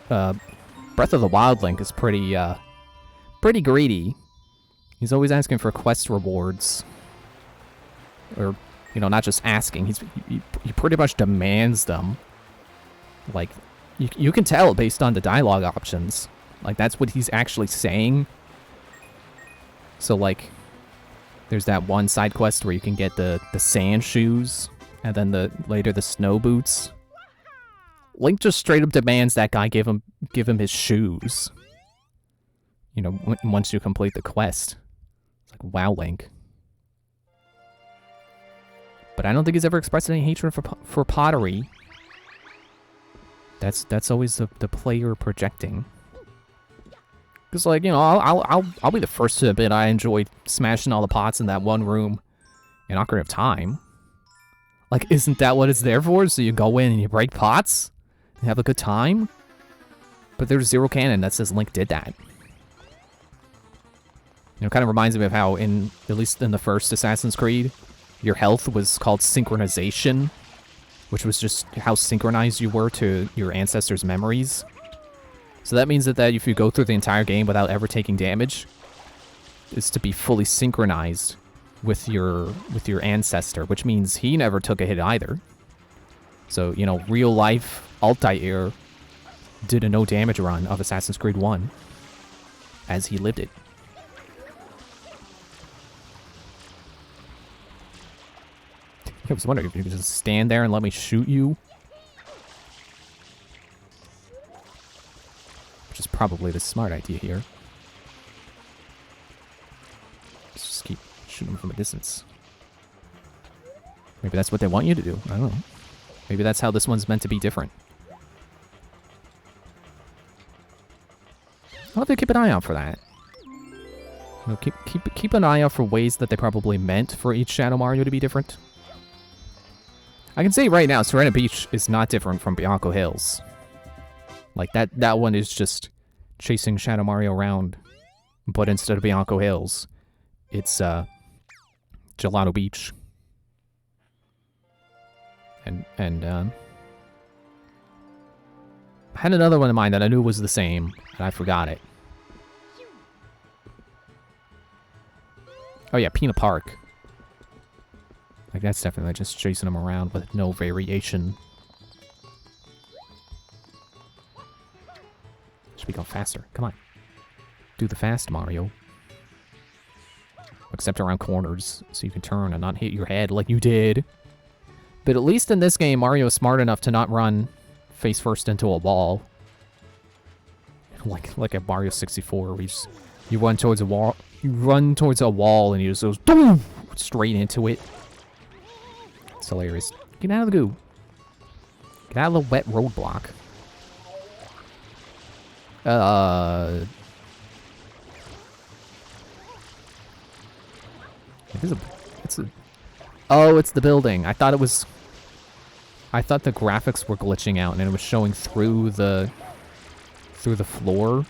Breath of the Wild Link is pretty greedy. He's always asking for quest rewards. Or, you know, not just asking. He pretty much demands them. Like, you can tell based on the dialogue options. Like, that's what he's actually saying. So, like, there's that one side quest where you can get the sand shoes, and then later the snow boots. Link just straight up demands that guy give him his shoes. You know, once you complete the quest. It's like, wow, Link. But I don't think he's ever expressed any hatred for pottery. That's always the player projecting. Because, like, you know, I'll be the first to admit I enjoyed smashing all the pots in that one room in Ocarina of Time. Like, isn't that what it's there for? So you go in and you break pots and have a good time? But there's zero canon that says Link did that. You know, it kind of reminds me of how at least in the first Assassin's Creed, your health was called synchronization, which was just how synchronized you were to your ancestors' memories. So that means that if you go through the entire game without ever taking damage, is to be fully synchronized with your ancestor, which means he never took a hit either. So, you know, real life Altair did a no damage run of Assassin's Creed 1 as he lived it. I was wondering if you could just stand there and let me shoot you. Which is probably the smart idea here. Just keep shooting them from a distance. Maybe that's what they want you to do. I don't know. Maybe that's how this one's meant to be different. I'll have to keep an eye out for that. You know, keep an eye out for ways that they probably meant for each Shadow Mario to be different. I can say right now, Serena Beach is not different from Bianco Hills. Like, that one is just chasing Shadow Mario around. But instead of Bianco Hills, it's, Gelato Beach. And I had another one in mind that I knew was the same, and I forgot it. Oh yeah, Pina Park. Like, that's definitely just chasing them around with no variation. Should we go faster? Come on. Do the fast, Mario. Except around corners, so you can turn and not hit your head like you did. But at least in this game, Mario is smart enough to not run face first into a wall. Like at Mario 64, where you run towards a wall. You run towards a wall and you just goes boom, straight into it. It's hilarious. Get out of the goo. Get out of the wet roadblock. Oh, it's the building. I thought the graphics were glitching out and it was showing through the floor.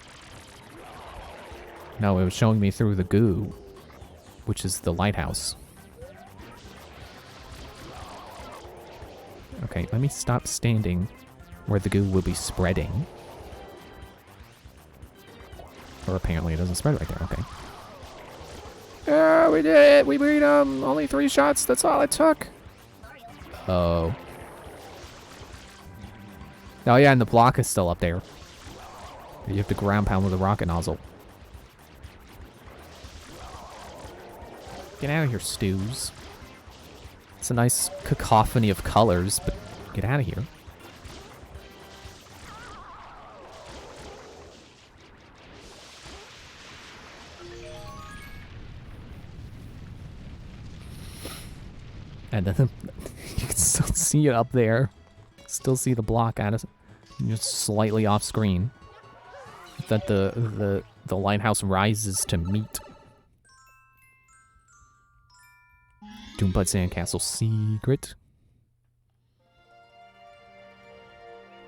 No, it was showing me through the goo, which is the lighthouse. Okay, let me stop standing where the goo will be spreading. Or apparently it doesn't spread right there, okay. Yeah, we did it! We beat him! Only 3 shots, that's all it took! Oh. Oh yeah, and the block is still up there. You have to ground pound with a rocket nozzle. Get out of here, Stews. It's a nice cacophony of colors, but get out of here. And then you can still see it up there. Still see the block at us, just slightly off screen. That the lighthouse rises to meet. Doombud Sandcastle secret.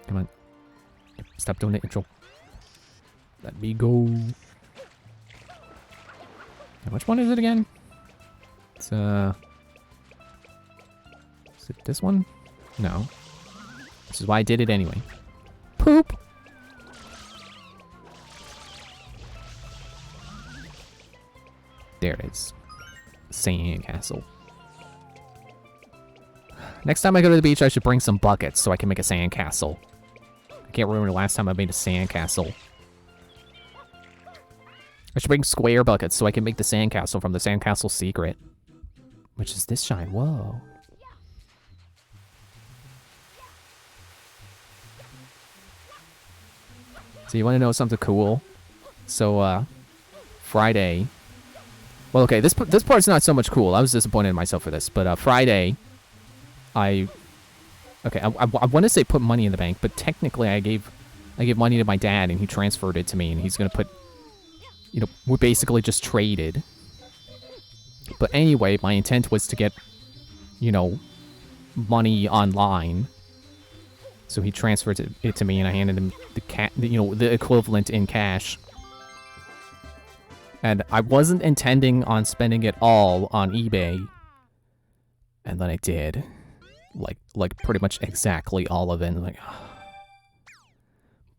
Come on. Stop doing the intro. Let me go. Which one is it again? It's is it this one? No. This is why I did it anyway. Poop! There it is. Sandcastle. Next time I go to the beach, I should bring some buckets so I can make a sandcastle. I can't remember the last time I made a sandcastle. I should bring square buckets so I can make the sandcastle from the Sandcastle Secret. Which is this shine. Whoa. So you want to know something cool? So, Friday... Well, okay, this part's not so much cool. I was disappointed in myself for this. But, Friday... I want to say put money in the bank, but technically I gave money to my dad and he transferred it to me and he's going to put... You know, we basically just traded. But anyway, my intent was to get, you know, money online. So he transferred it to me, and I handed him the equivalent in cash. And I wasn't intending on spending it all on eBay, and then I did, like pretty much exactly all of it. And like,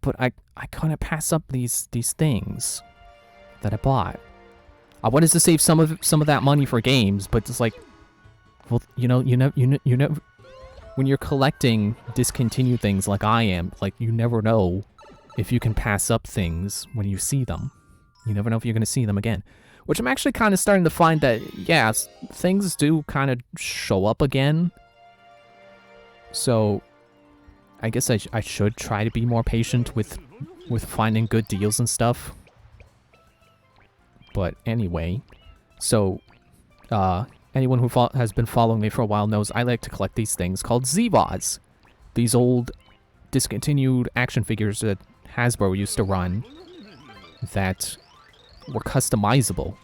but I couldn't pass up these things that I bought. I wanted to save some of that money for games, but it's like, well, you know, when you're collecting discontinued things like I am, like, you never know if you can pass up things when you see them. You never know if you're going to see them again. Which I'm actually kind of starting to find that, yeah, things do kind of show up again. So, I guess I should try to be more patient with finding good deals and stuff. But anyway, so, anyone who has been following me for a while knows I like to collect these things called ZVODs. These old, discontinued action figures that Hasbro used to run that were customizable.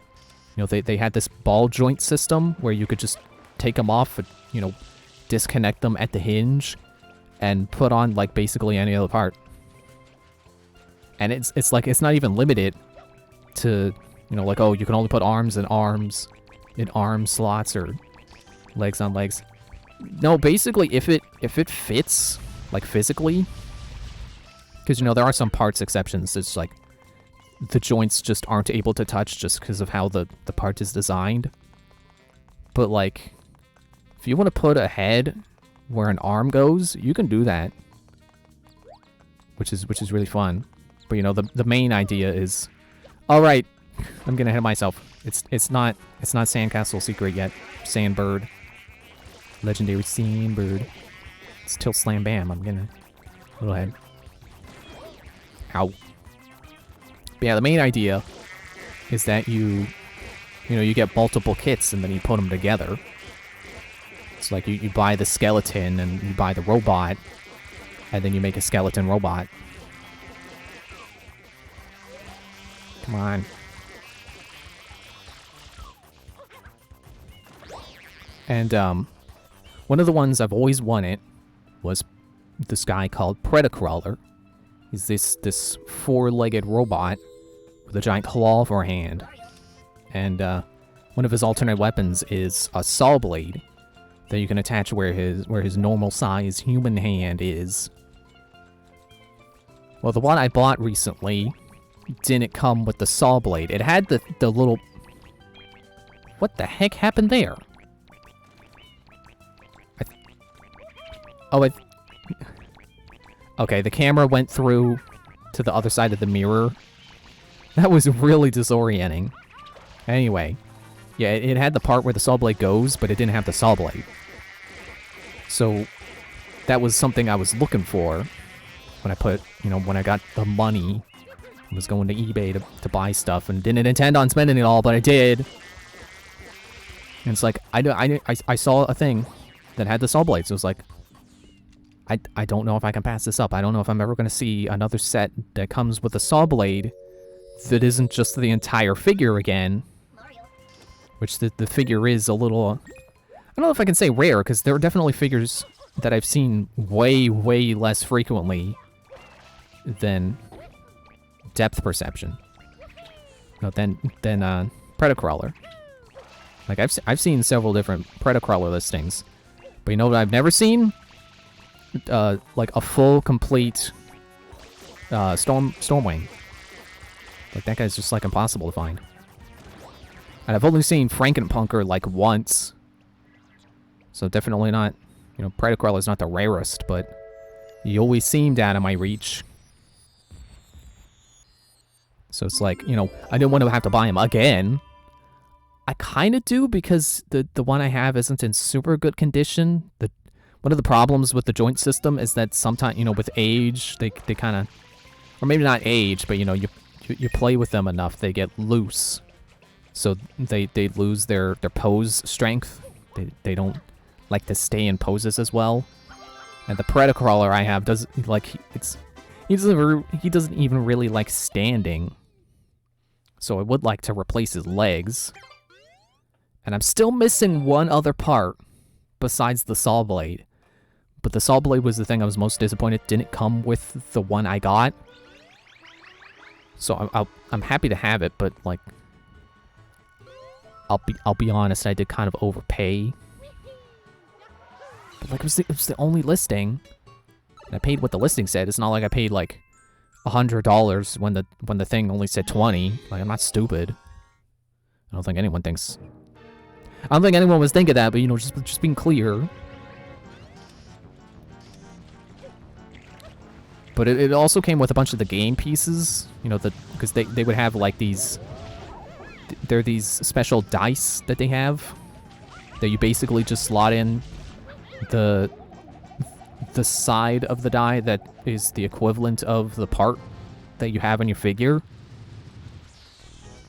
You know, they had this ball joint system where you could just take them off, and, you know, disconnect them at the hinge and put on, like, basically any other part. And it's like, it's not even limited to... You know, like, oh, you can only put arms in arm slots or legs on legs. No, basically, if it fits, like, physically, because, you know, there are some parts exceptions. It's like the joints just aren't able to touch just because of how the part is designed. But, like, if you want to put a head where an arm goes, you can do that, which is really fun. But, you know, the main idea is, all right. I'm gonna hit myself. It's not Sandcastle Secret yet. Sandbird. Legendary Sandbird. It's Tilt Slam Bam. I'm gonna... Little head. Ow. But yeah, the main idea is that you get multiple kits and then you put them together. It's like you buy the skeleton and you buy the robot and then you make a skeleton robot. Come on. And, one of the ones I've always wanted was this guy called Predacrawler. He's this four-legged robot with a giant claw for a hand. And, one of his alternate weapons is a saw blade that you can attach where his normal-size human hand is. Well, the one I bought recently didn't come with the saw blade. It had the little... What the heck happened there? Okay, the camera went through to the other side of the mirror. That was really disorienting. Anyway, yeah, it had the part where the saw blade goes, but it didn't have the saw blade. So, that was something I was looking for when I got the money. I was going to eBay to buy stuff and didn't intend on spending it all, but I did. And it's like, I saw a thing that had the saw blades. It was like, I don't know if I can pass this up. I don't know if I'm ever going to see another set that comes with a saw blade that isn't just the entire figure again. Which the figure is a little... I don't know if I can say rare, because there are definitely figures that I've seen way, way less frequently than Depth Perception. No, than Predacrawler. Like, I've seen several different Predacrawler listings. But you know what I've never seen? Like, a full, complete Stormwing. Like, that guy's just, like, impossible to find. And I've only seen Frankenpunker, like, once. So definitely not... You know, Predacrawler's not the rarest, but... You always seemed out of my reach. So it's like, you know, I didn't want to have to buy him again. I kind of do, because the one I have isn't in super good condition. One of the problems with the joint system is that sometimes, you know, with age, they kind of... Or maybe not age, but, you know, you play with them enough, they get loose. So they lose their pose strength. They don't like to stay in poses as well. And the Predacrawler I have does, like, he doesn't even really like standing. So I would like to replace his legs. And I'm still missing one other part besides the saw blade. But the saw blade was the thing I was most disappointed didn't come with the one I got. So I'm happy to have it, but like, I'll be honest, I did kind of overpay. But like, it was the only listing. And I paid what the listing said. It's not like I paid like $100 when the thing only said 20. Like, I'm not stupid. I don't think anyone was thinking that, but you know, just being clear. But it also came with a bunch of the game pieces, you know, because they would have like these... There are these special dice that they have that you basically just slot in the side of the die that is the equivalent of the part that you have in your figure.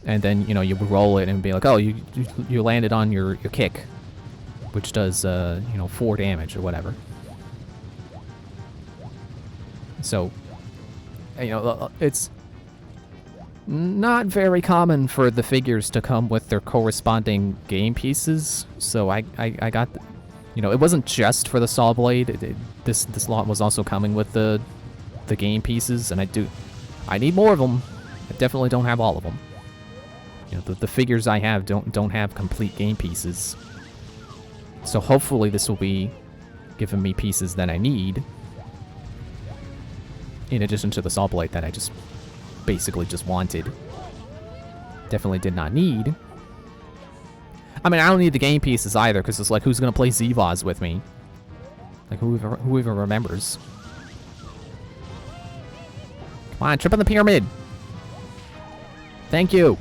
And then, you know, you would roll it and be like, oh, you landed on your kick, which does, you know, 4 damage or whatever. So, you know, it's not very common for the figures to come with their corresponding game pieces. So I got, you know, it wasn't just for the saw blade. This lot was also coming with the game pieces, and I need more of them. I definitely don't have all of them. You know, the figures I have don't have complete game pieces. So hopefully this will be giving me pieces that I need. In addition to the saw blade that I just basically just wanted. Definitely did not need. I mean, I don't need the game pieces either, because it's like, who's going to play Zevaz with me? Like, who even remembers? Come on, trip on the pyramid! Thank you!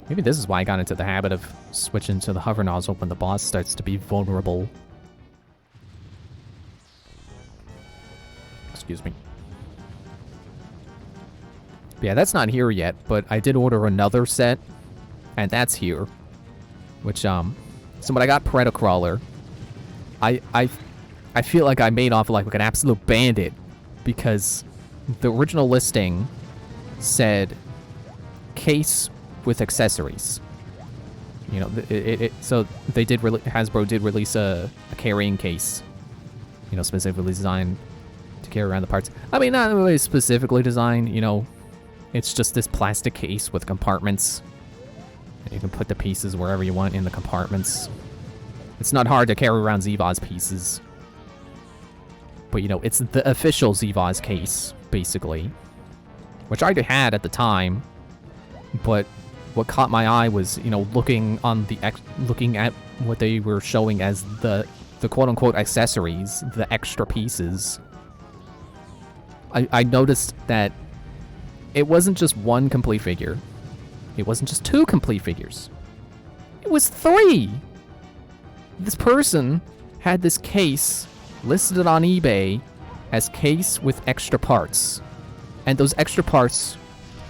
Maybe this is why I got into the habit of switching to the hover nozzle when the boss starts to be vulnerable. Excuse me. But yeah, that's not here yet, but I did order another set, and that's here. Which, so when I got Predacrawler, I feel like I made off like an absolute bandit, because the original listing said case with accessories. You know, so they did Hasbro did release a carrying case, you know, specifically designed to carry around the parts. I mean, not really specifically designed, you know, it's just this plastic case with compartments. And you can put the pieces wherever you want in the compartments. It's not hard to carry around Zevaz pieces. But, you know, it's the official Zevaz case, basically. Which I already had at the time, but what caught my eye was, you know, looking at what they were showing as the quote-unquote accessories, the extra pieces. I noticed that it wasn't just one complete figure. It wasn't just 2 complete figures. It was 3! This person had this case listed on eBay as case with extra parts. And those extra parts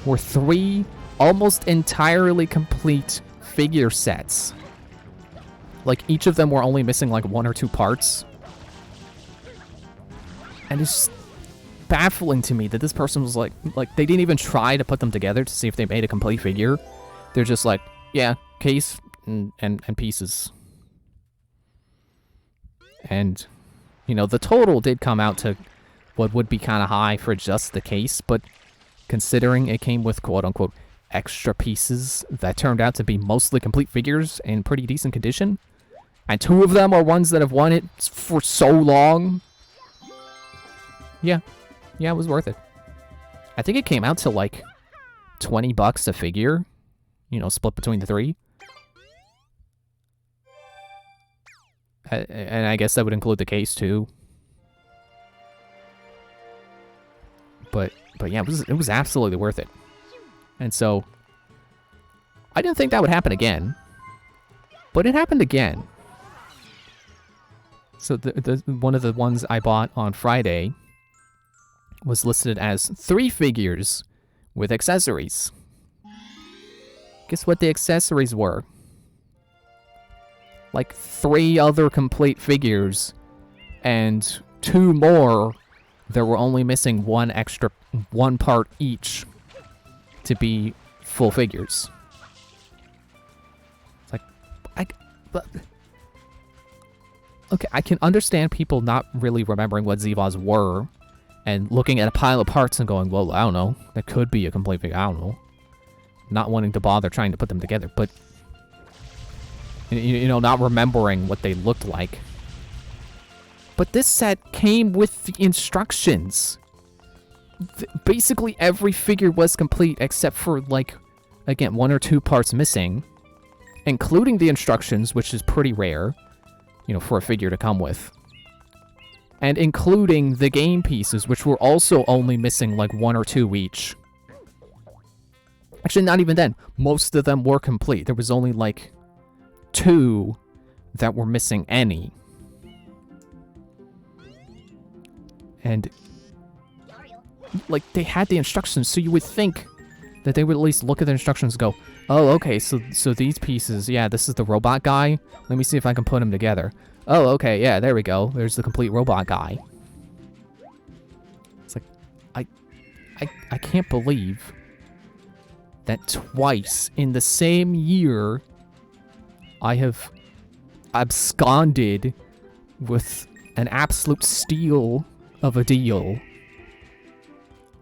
were 3 almost entirely complete figure sets. Like, each of them were only missing like 1 or 2 parts. And it's just baffling to me that this person was like they didn't even try to put them together to see if they made a complete figure. They're just like, yeah, case and pieces. And, you know, the total did come out to what would be kind of high for just the case, but considering it came with quote-unquote extra pieces that turned out to be mostly complete figures in pretty decent condition, and 2 of them are ones that have won it for so long, yeah, it was worth it. I think it came out to like $20 a figure, you know, split between the 3. And I guess that would include the case too. But yeah, it was absolutely worth it. And so I didn't think that would happen again, but it happened again. So the one of the ones I bought on Friday was listed as 3 figures with accessories. Guess what the accessories were? Like 3 other complete figures and 2 more that were only missing 1 part each to be full figures. It's like, okay, I can understand people not really remembering what Zevaz were and looking at a pile of parts and going, well, I don't know, that could be a complete figure, I don't know. Not wanting to bother trying to put them together, but, you know, not remembering what they looked like. But this set came with the instructions. Basically every figure was complete except for, like, again, 1 or 2 parts missing, including the instructions, which is pretty rare, you know, for a figure to come with. And including the game pieces, which were also only missing like 1 or 2 each. Actually, not even then. Most of them were complete. There was only like 2 that were missing any. And like, they had the instructions, so you would think that they would at least look at the instructions and go, oh, okay, so these pieces, yeah, this is the robot guy. Let me see if I can put them together. Oh, okay, yeah, there we go. There's the complete robot guy. It's like, I can't believe that twice in the same year I have absconded with an absolute steal of a deal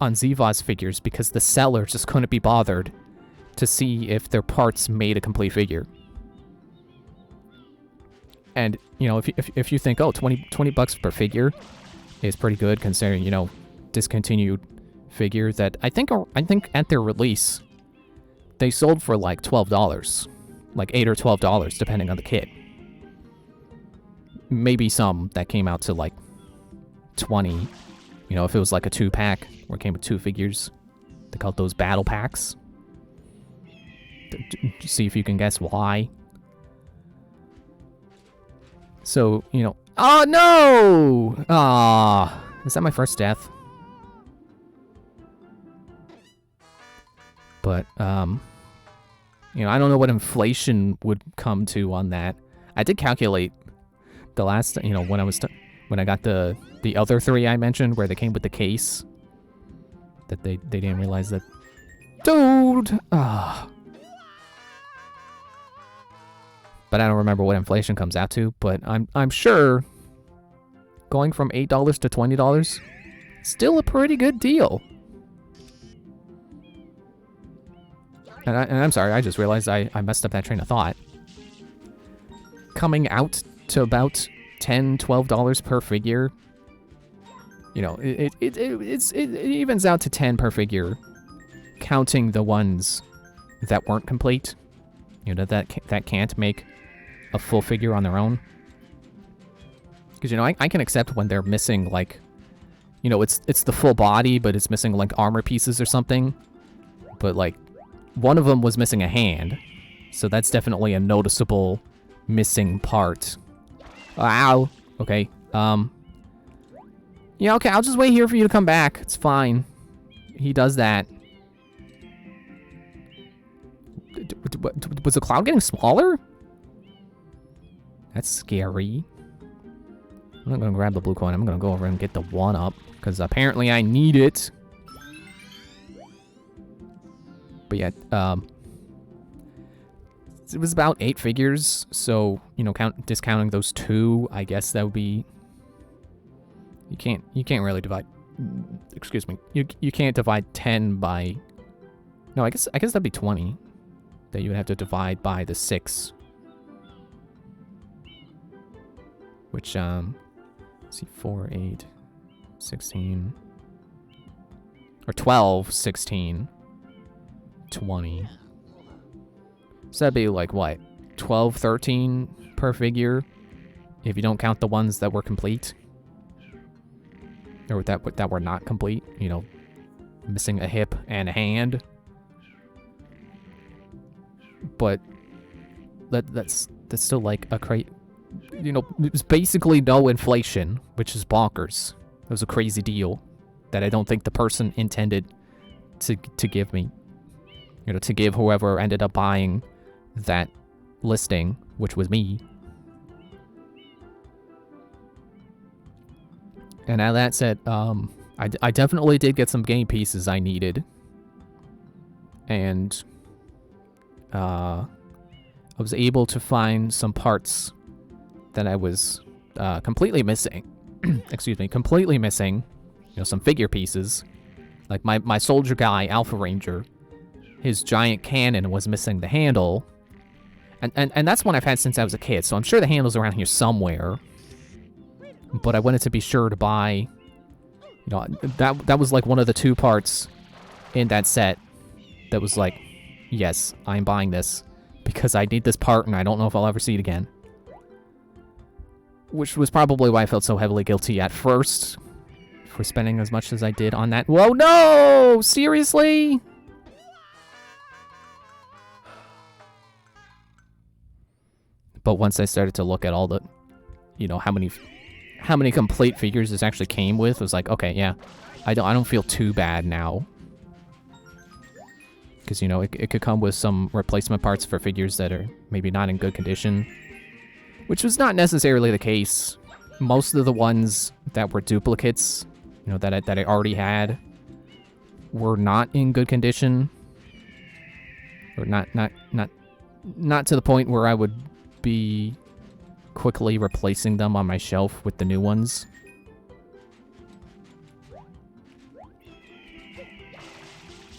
on Zevaz figures because the seller just couldn't be bothered to see if their parts made a complete figure. And, you know, if you think, oh, 20 bucks per figure is pretty good considering, you know, discontinued figure that I think at their release they sold for like $12, like $8 or $12 depending on the kit. Maybe some that came out to like 20, you know, if it was like a 2-pack where it came with 2 figures. They called those battle packs. See if you can guess why. So, you know, oh no! Ah, is that my first death? But, you know, I don't know what inflation would come to on that. I did calculate the last, you know, when I got the other 3 I mentioned where they came with the case, that they didn't realize that. Dude! Ah. But I don't remember what inflation comes out to, but I'm sure going from $8 to $20, still a pretty good deal. And I'm sorry, I just realized I messed up that train of thought. Coming out to about $10, $12 per figure, you know, it evens out to 10 per figure, counting the ones that weren't complete, you know, that can't make a full figure on their own. Because, you know, I can accept when they're missing, like, you know, it's the full body, but it's missing, like, armor pieces or something. But, like, one of them was missing a hand, so that's definitely a noticeable missing part. Ow! Okay, yeah, okay, I'll just wait here for you to come back. It's fine. He does that. Was the cloud getting smaller? That's scary. I'm not gonna grab the blue coin. I'm gonna go over and get the 1-up, because apparently I need it. But yeah, it was about 8 figures, so, you know, discounting those 2, I guess that would be... You can't really divide... Excuse me. You can't divide 10 by... No, I guess that'd be 20. That you would have to divide by the 6. Which, let's see, 4, 8, 16... Or 12, 16, 20... So that'd be like, what, 12, 13 per figure? If you don't count the ones that were complete? Or that were not complete, you know, missing a hip and a hand. But that's still like a you know, it was basically no inflation, which is bonkers. It was a crazy deal that I don't think the person intended to give me. You know, to give whoever ended up buying that listing, which was me. And now that said, I definitely did get some game pieces I needed. And I was able to find some parts that I was completely missing. Excuse me, completely missing. You know, some figure pieces. Like my soldier guy, Alpha Ranger, his giant cannon was missing the handle. And that's one I've had since I was a kid, so I'm sure the handle's around here somewhere. But I wanted to be sure to buy, you know, that was like one of the 2 parts in that set that was like, yes, I'm buying this because I need this part and I don't know if I'll ever see it again. Which was probably why I felt so heavily guilty at first for spending as much as I did on that. Whoa, no! Seriously? But once I started to look at all the, you know, how many complete figures this actually came with, it was like, okay, yeah, I don't feel too bad now. Because, you know, it could come with some replacement parts for figures that are maybe not in good condition. Which was not necessarily the case. Most of the ones that were duplicates, you know, that I already had, were not in good condition. Or not to the point where I would be quickly replacing them on my shelf with the new ones.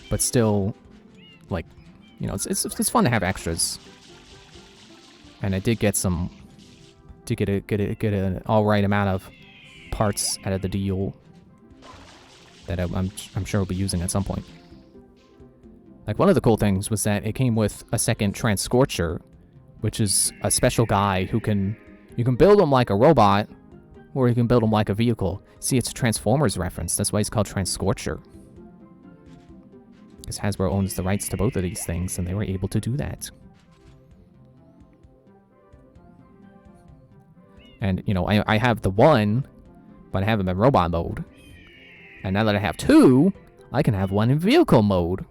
But still, like, you know, it's fun to have extras. And I did get some, get an all right amount of parts out of the deal that I'm sure I'll be using at some point. Like, one of the cool things was that it came with a second Transcorcher, which is a special guy who you can build him like a robot, or you can build him like a vehicle. See, it's a Transformers reference. That's why he's called Transcorcher. Because Hasbro owns the rights to both of these things, and they were able to do that. And, you know, I have the 1, but I have him in robot mode. And now that I have 2, I can have 1 in vehicle mode.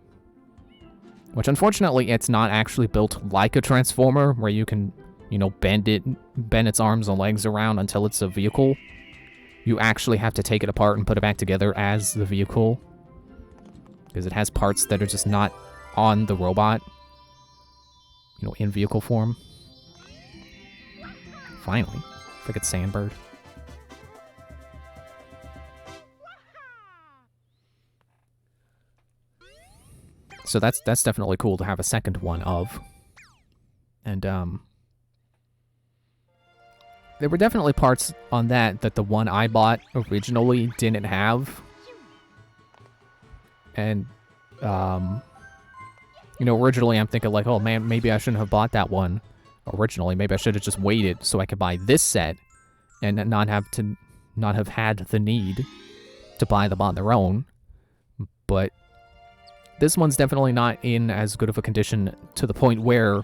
Which, unfortunately, it's not actually built like a Transformer, where you can, you know, bend its arms and legs around until it's a vehicle. You actually have to take it apart and put it back together as the vehicle. Because it has parts that are just not on the robot. You know, in vehicle form. Finally. Frickin' Sandbird. So that's definitely cool to have a second one of. And there were definitely parts on that the one I bought originally didn't have. And you know, originally I'm thinking like, oh man, maybe I shouldn't have bought that one originally. Maybe I should have just waited so I could buy this set and not have had the need to buy them on their own. But this one's definitely not in as good of a condition to the point where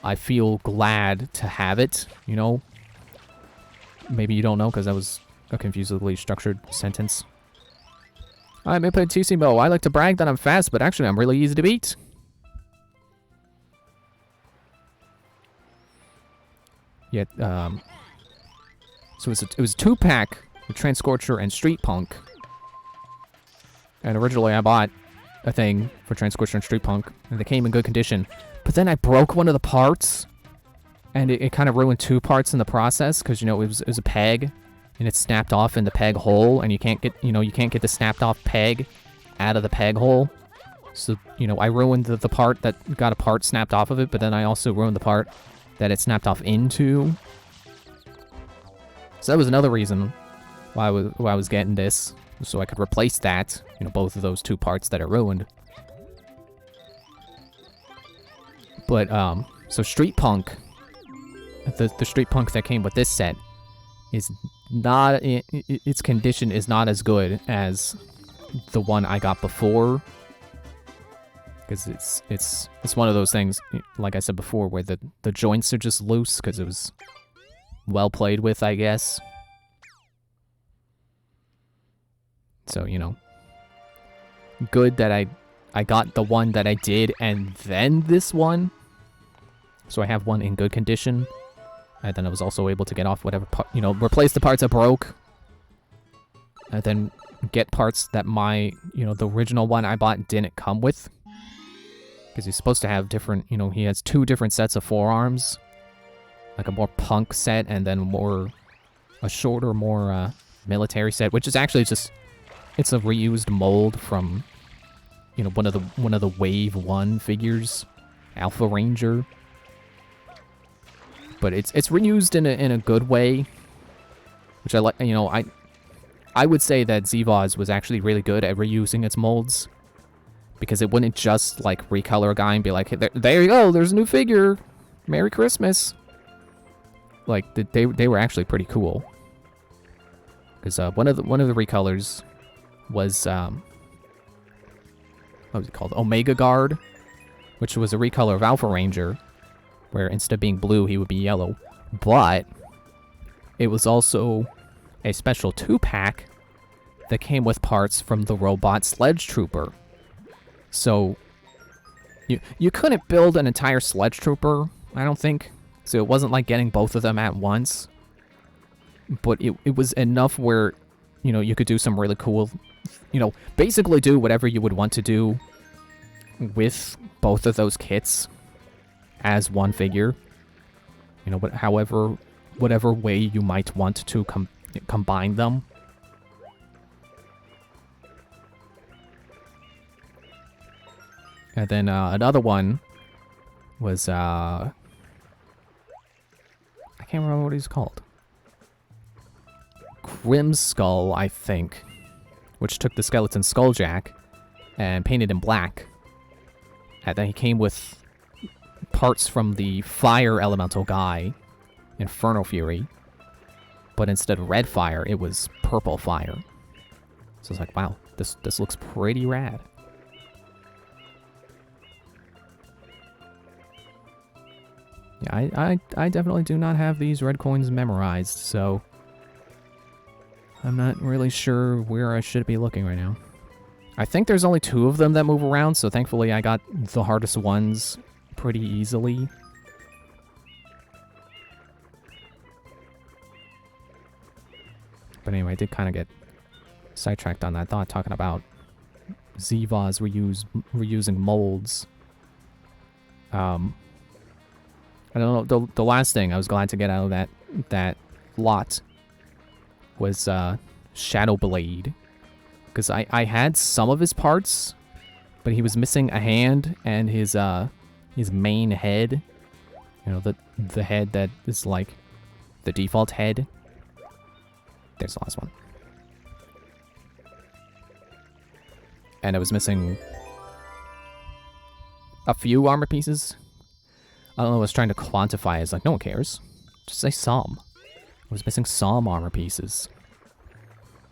I feel glad to have it, you know? Maybe you don't know because that was a confusedly structured sentence. I'm Input Tissimo. I like to brag that I'm fast, but actually I'm really easy to beat. you had, so it was a 2-pack with Transcorcher and Street Punk. And originally I bought a thing for Transcorcher and Street Punk, and they came in good condition. But then I broke one of the parts, and it kind of ruined 2 parts in the process, because, you know, it was a peg, and it snapped off in the peg hole, and you can't get the snapped off peg out of the peg hole. So, you know, I ruined the part that got a part snapped off of it, but then I also ruined the part that it snapped off into. So that was another reason why I was getting this, so I could replace that, you know, both of those 2 parts that are ruined. But, so Street Punk, the Street Punk that came with this set, is not, its condition is not as good as the one I got before. Because it's one of those things, like I said before, where the joints are just loose, because it was well played with, I guess. So, you know, good that I got the one that I did, and then this one. So I have one in good condition, and then I was also able to get off whatever part, you know, replace the parts I broke, and then get parts that the original one I bought didn't come with. Because he's supposed to have different, you know, he has 2 different sets of forearms. Like a more punk set, and then a shorter, more military set, which is actually just, it's a reused mold from, you know, one of the Wave 1 figures, Alpha Ranger. But it's reused in a good way, which I like. You know, I would say that ZVoz was actually really good at reusing its molds, because it wouldn't just like recolor a guy and be like, hey, there you go, there's a new figure, Merry Christmas. Like they were actually pretty cool, because one of the recolors was what was it called, Omega Guard, which was a recolor of Alpha Ranger, where instead of being blue, he would be yellow. But it was also a special 2-pack that came with parts from the robot Sledge Trooper. So you couldn't build an entire Sledge Trooper, I don't think. So it wasn't like getting both of them at once. But it was enough where, you know, you could do some really cool, you know, basically do whatever you would want to do with both of those kits as one figure. You know, whatever way you might want to combine them. And then another one was I can't remember what he's called. Grimskull, I think, which took the skeleton Skulljack and painted in black. And then he came with parts from the fire elemental guy, Infernal Fury, but instead of red fire, it was purple fire. So it's like, wow, this looks pretty rad. Yeah, I definitely do not have these red coins memorized, so I'm not really sure where I should be looking right now. I think there's only 2 of them that move around, so thankfully I got the hardest ones pretty easily. But anyway, I did kind of get sidetracked on that thought, talking about ZVoz reusing molds. I don't know, the last thing I was glad to get out of that lot was Shadowblade. Because I had some of his parts, but he was missing a hand and his main head. You know, the head that is like the default head. There's the last one. And I was missing a few armor pieces. I don't know, I was trying to quantify it. It's like, no one cares. Just say some. I was missing some armor pieces.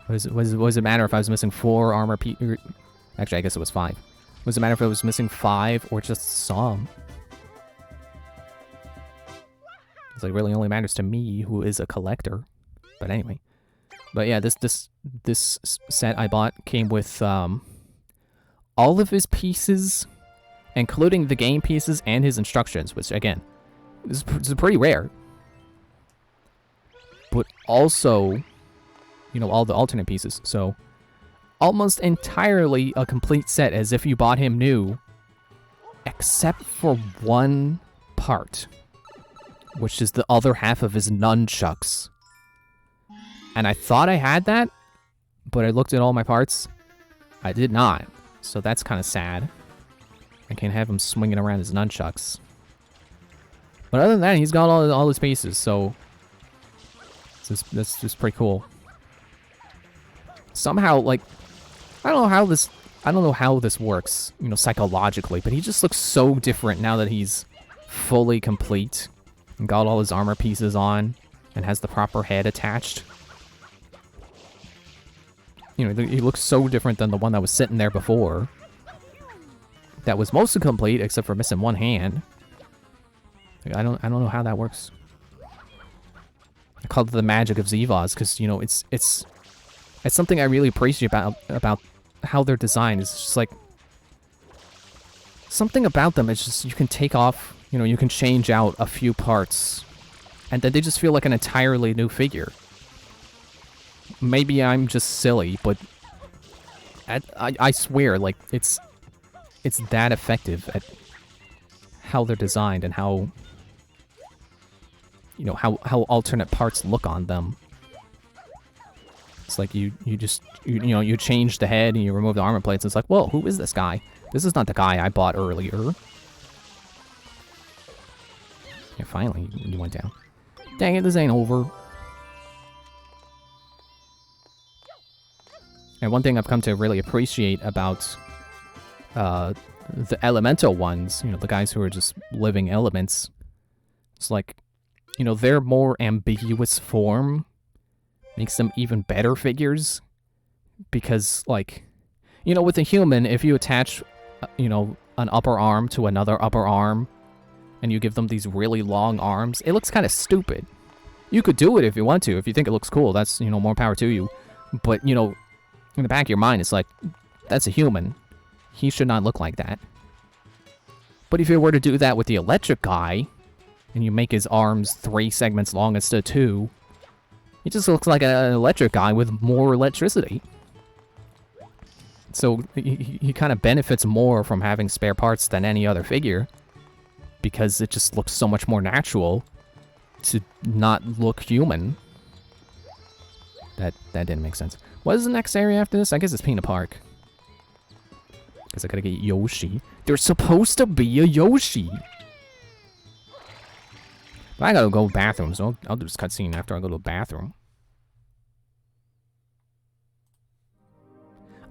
What does it matter if I was missing 4 armor pieces? Actually, I guess it was 5. What does it matter if I was missing 5 or just some? It's like, really only matters to me, who is a collector. But anyway. But yeah, this set I bought came with all of his pieces, including the game pieces and his instructions, which, again, is pretty rare. but also, you know, all the alternate pieces. So almost entirely a complete set, as if you bought him new, except for one part, which is the other half of his nunchucks. And I thought I had that, but I looked at all my parts. I did not. So that's kind of sad. I can't have him swinging around his nunchucks. But other than that, he's got all his pieces, so that's just pretty cool. Somehow, like, I don't know how this works, you know, psychologically, but he just looks so different now that he's fully complete and got all his armor pieces on and has the proper head attached. You know, he looks so different than the one that was sitting there before. That was mostly complete, except for missing one hand. Like, I don't know how that works. I call it the magic of Zevaz, because, you know, it's something I really appreciate about how they're designed. It's just like, something about them is just, you can take off, you know, you can change out a few parts, and then they just feel like an entirely new figure. Maybe I'm just silly, but I swear, like, it's that effective at how they're designed and how, you know, how alternate parts look on them. It's like you know, you change the head and you remove the armor plates, and it's like, whoa, who is this guy? This is not the guy I bought earlier. Yeah, finally, you went down. Dang it, this ain't over. And one thing I've come to really appreciate about the elemental ones, you know, the guys who are just living elements, it's like, you know, their more ambiguous form makes them even better figures. Because, like, you know, with a human, if you attach, you know, an upper arm to another upper arm, and you give them these really long arms, it looks kind of stupid. You could do it if you want to. If you think it looks cool, that's, you know, more power to you. But, you know, in the back of your mind, it's like, that's a human. He should not look like that. But if you were to do that with the electric guy, and you make his arms 3 segments long instead of 2, he just looks like an electric guy with more electricity. So he kind of benefits more from having spare parts than any other figure, because it just looks so much more natural to not look human. That didn't make sense. What is the next area after this? I guess it's Peanut Park. Because I gotta get Yoshi. There's supposed to be a Yoshi! But I gotta go to the bathroom, so I'll do this cutscene after I go to the bathroom.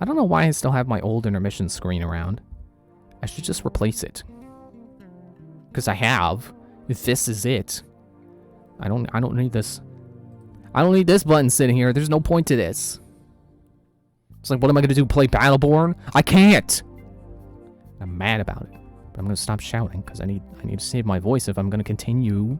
I don't know why I still have my old intermission screen around. I should just replace it. Because I have. This is it. I don't need this. I don't need this button sitting here. There's no point to this. It's like, what am I gonna do? Play Battleborn? I can't! I'm mad about it. But I'm gonna stop shouting, because I need to save my voice if I'm gonna continue.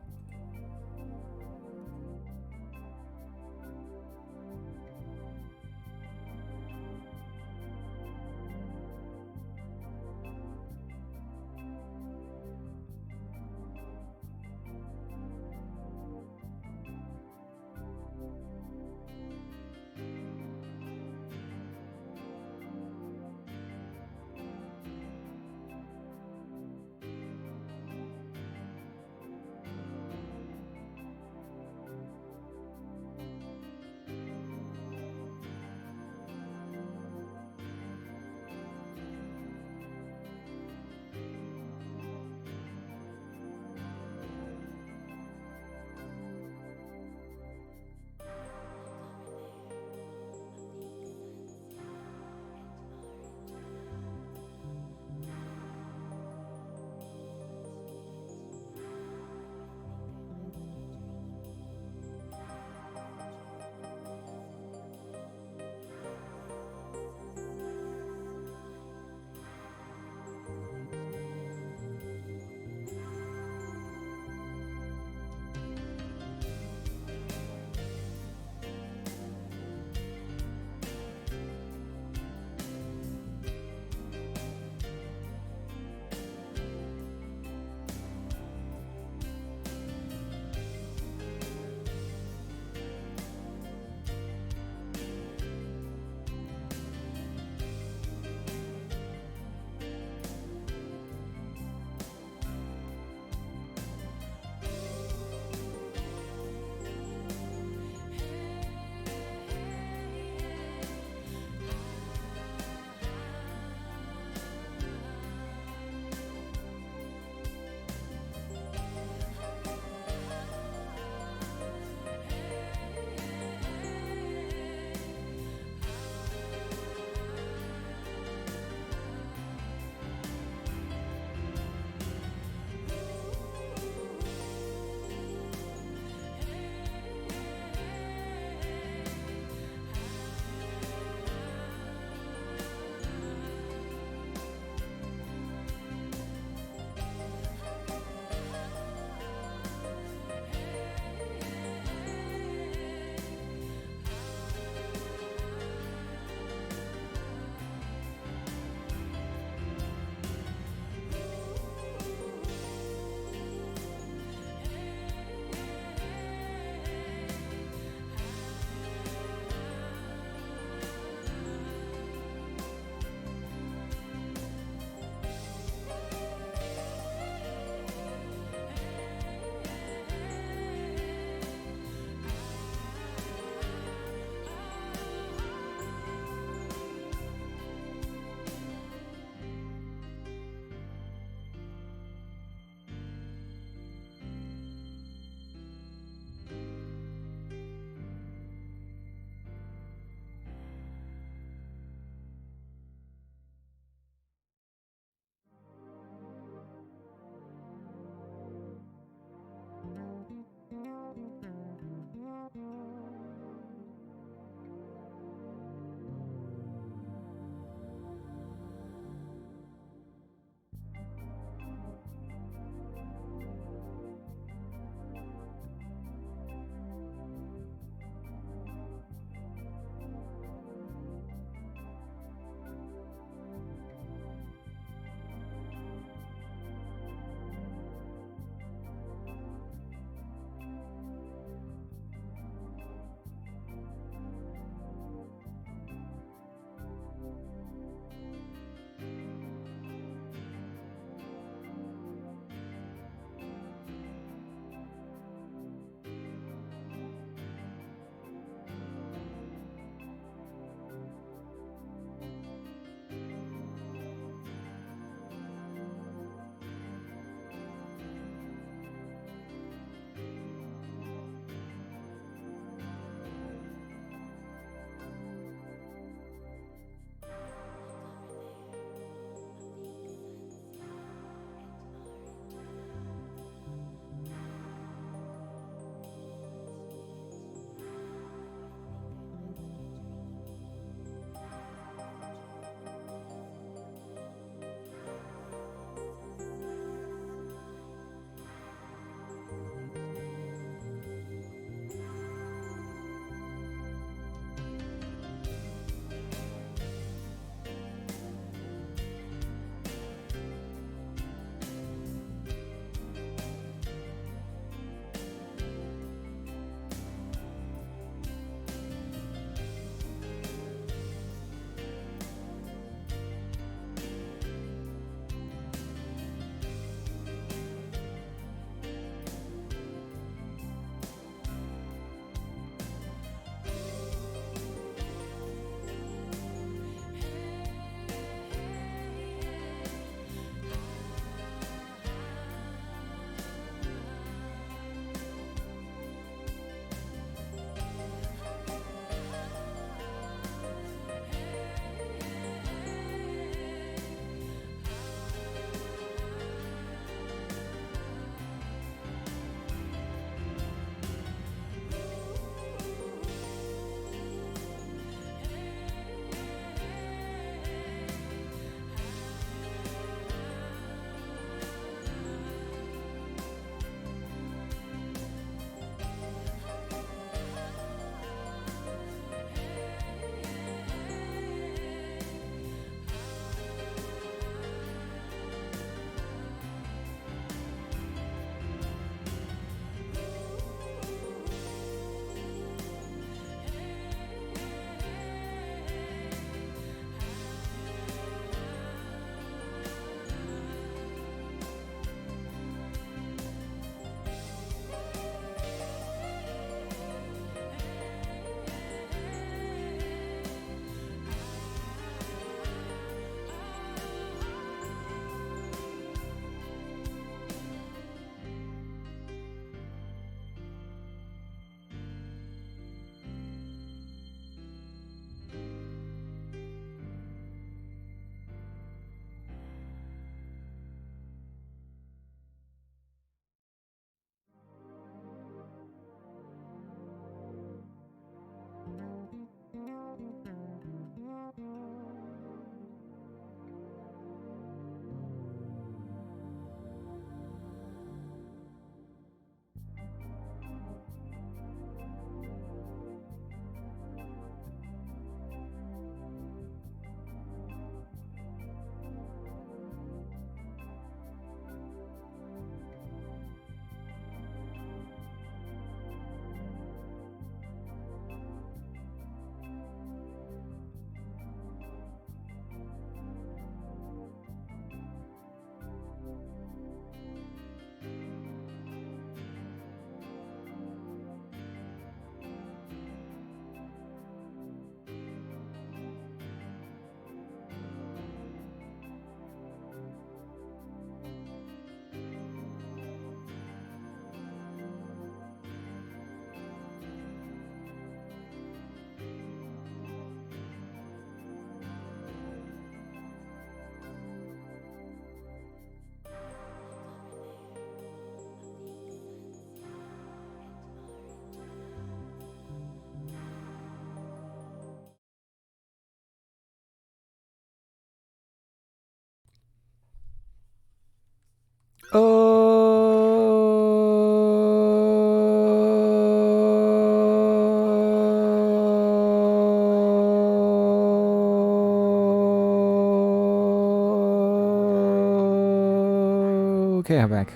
Okay, I'm back.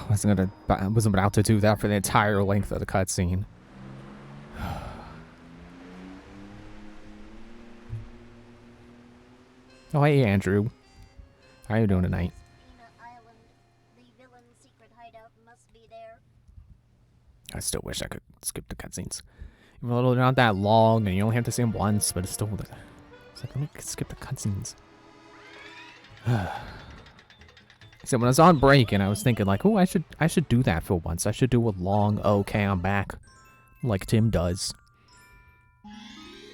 Wasn't about to do that for the entire length of the cutscene. Oh, hey, Andrew. How you doing tonight? Peanut Island. The villain's secret hideout must be there. I still wish I could skip the cutscenes. Even though they're not that long, and you only have to see them once, but it's still... It's like, let me skip the cutscenes. So when I was on break, and I was thinking, like, oh, I should do that for once. I should do a long, okay, I'm back, like Tim does.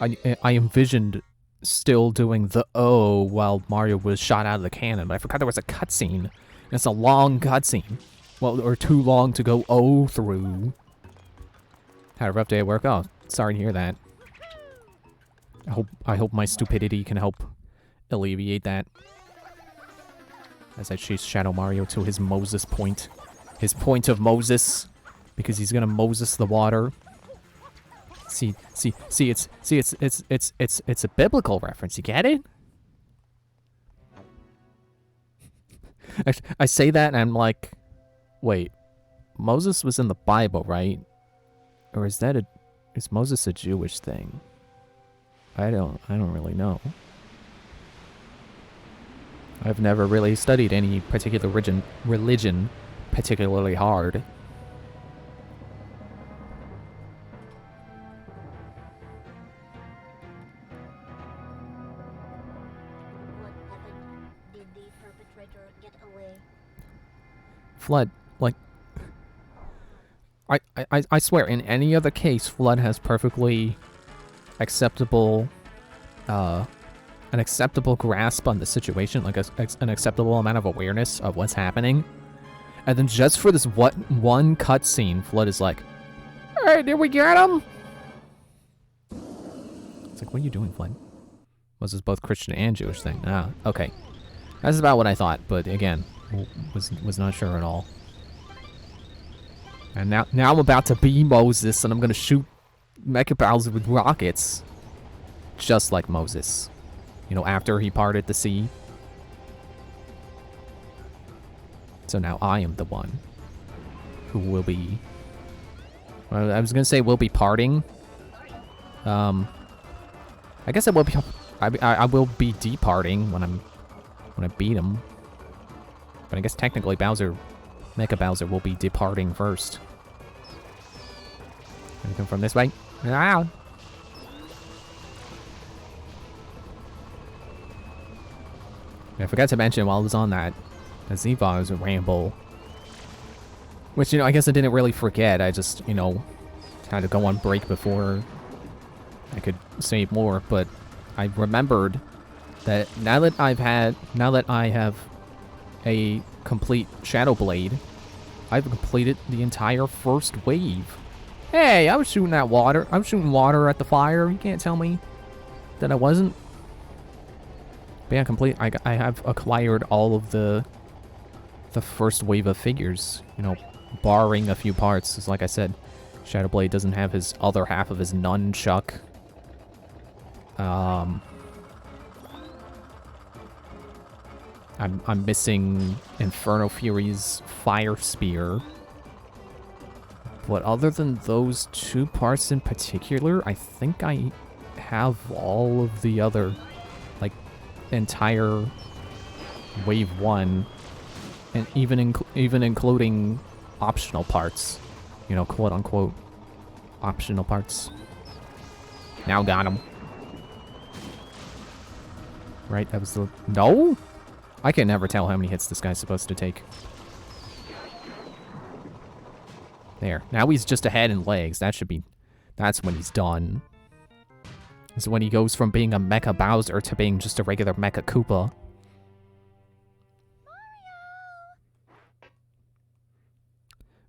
I envisioned still doing the O while Mario was shot out of the cannon, but I forgot there was a cutscene. It's a long cutscene. Well, or too long to go O through. Had a rough day at work. Oh, sorry to hear that. I hope my stupidity can help alleviate that. As I chase Shadow Mario to his Moses point. His point of Moses. Because he's gonna Moses the water. It's a biblical reference. You get it? I say that and I'm like, wait, Moses was in the Bible, right? Or is Moses a Jewish thing? I don't really know. I've never really studied any particular religion particularly hard. What happened? Did the perpetrator get away? Flood, like, I swear, in any other case, Flood has perfectly acceptable, an acceptable grasp on the situation, like an acceptable amount of awareness of what's happening. And then just for this one cutscene, Flood is like, "Alright, did we get him?" It's like, what are you doing, Flood? Was this both Christian and Jewish thing? Ah, okay. That's about what I thought, but again, was not sure at all. And now I'm about to be Moses, and I'm gonna shoot Mecha Bowser with rockets, just like Moses. You know, after he parted the sea. So now I am the one who will be... Well, I was gonna say will be parting. I guess I will be... I will be departing when I beat him. But I guess technically Mecha Bowser will be departing first. Gonna come from this way. Ah! I forgot to mention while I was on that Ziva was a ramble. Which, you know, I guess I didn't really forget. I just, you know, had to go on break before I could save more. But I remembered that now that I have a complete Shadow Blade, I've completed the entire first wave. Hey, I was shooting that water. I was shooting water at the fire. You can't tell me that I wasn't. But yeah, I have acquired all of the first wave of figures, you know, barring a few parts. Because like I said, Shadow Blade doesn't have his other half of his nunchuck. I'm missing Inferno Fury's Fire Spear. But other than those two parts in particular, I think I have all of the other, like, entire Wave 1, and even including optional parts. You know, quote-unquote optional parts. Now got him. Right, that was the... No? I can never tell how many hits this guy's supposed to take. There. Now he's just ahead in legs. That should be... That's when he's done. It's when he goes from being a Mecha Bowser to being just a regular Mecha Koopa.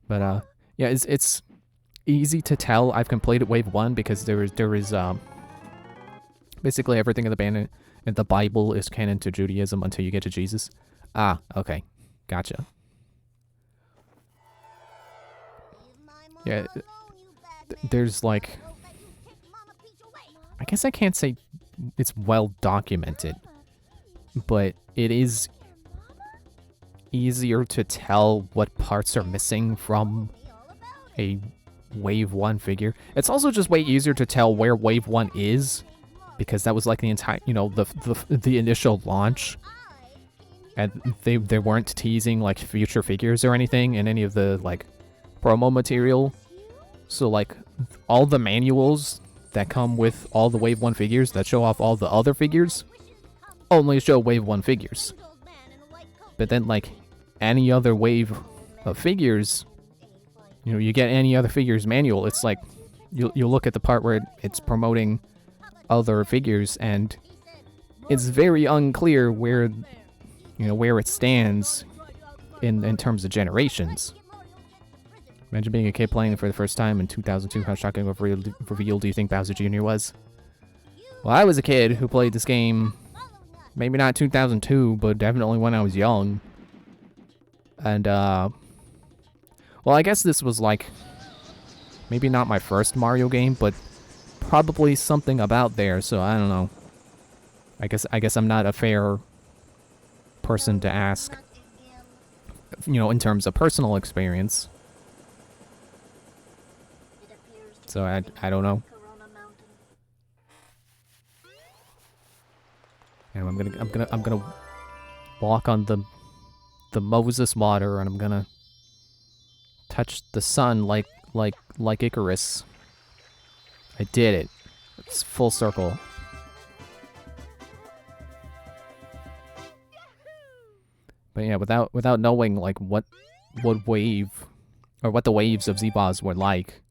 But, yeah, it's easy to tell I've completed Wave 1 because there is basically everything in the Bible is canon to Judaism until you get to Jesus. Ah, okay. Gotcha. Yeah, there's like... I guess I can't say it's well documented, but it is easier to tell what parts are missing from a Wave 1 figure. It's also just way easier to tell where Wave 1 is, because that was like the entire, you know, the initial launch. And they weren't teasing like future figures or anything in any of the like promo material. So like all the manuals that come with all the Wave 1 figures that show off all the other figures only show Wave 1 figures. But then like any other wave of figures, you know, you get any other figures manual, it's like you look at the part where it's promoting other figures and it's very unclear where, you know, where it stands in terms of generations. Imagine being a kid playing it for the first time in 2002. How shocking of a reveal do you think Bowser Jr. was? Well, I was a kid who played this game, maybe not 2002, but definitely when I was young. And, well, I guess this was like, maybe not my first Mario game, but probably something about there, so I don't know. I guess I'm not a fair person to ask, you know, in terms of personal experience. So I don't know. And I'm gonna walk on the Moses water, and I'm gonna touch the sun like Icarus. I did it. It's full circle. But yeah, without knowing like what wave or what the waves of Zebaz were like,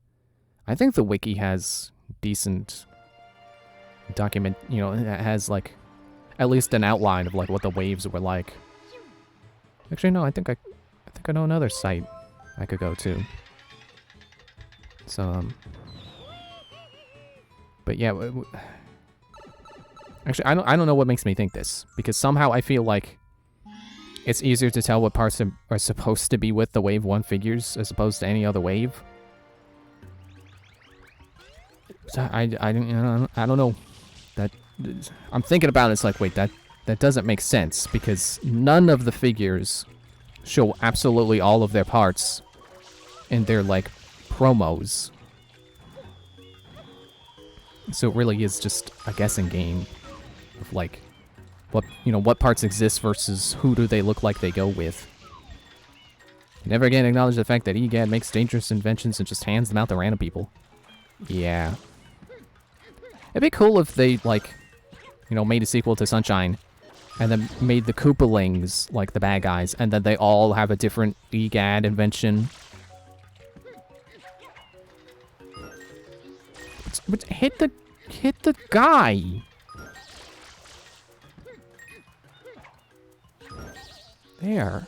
I think the wiki has decent document, you know, it has like at least an outline of like what the waves were like. Actually, no, I think I know another site I could go to. So but yeah, actually I don't know what makes me think this, because somehow I feel like it's easier to tell what parts are supposed to be with the Wave 1 figures as opposed to any other wave. So I don't know. That I'm thinking about it, it's like, wait, that doesn't make sense, because none of the figures show absolutely all of their parts in their like promos. So it really is just a guessing game of like what parts exist versus who do they look like they go with. You never again acknowledge the fact that EGAD makes dangerous inventions and just hands them out to random people. Yeah. It'd be cool if they, like, you know, made a sequel to Sunshine and then made the Koopalings, like, the bad guys, and then they all have a different EGAD invention. But hit the guy! There.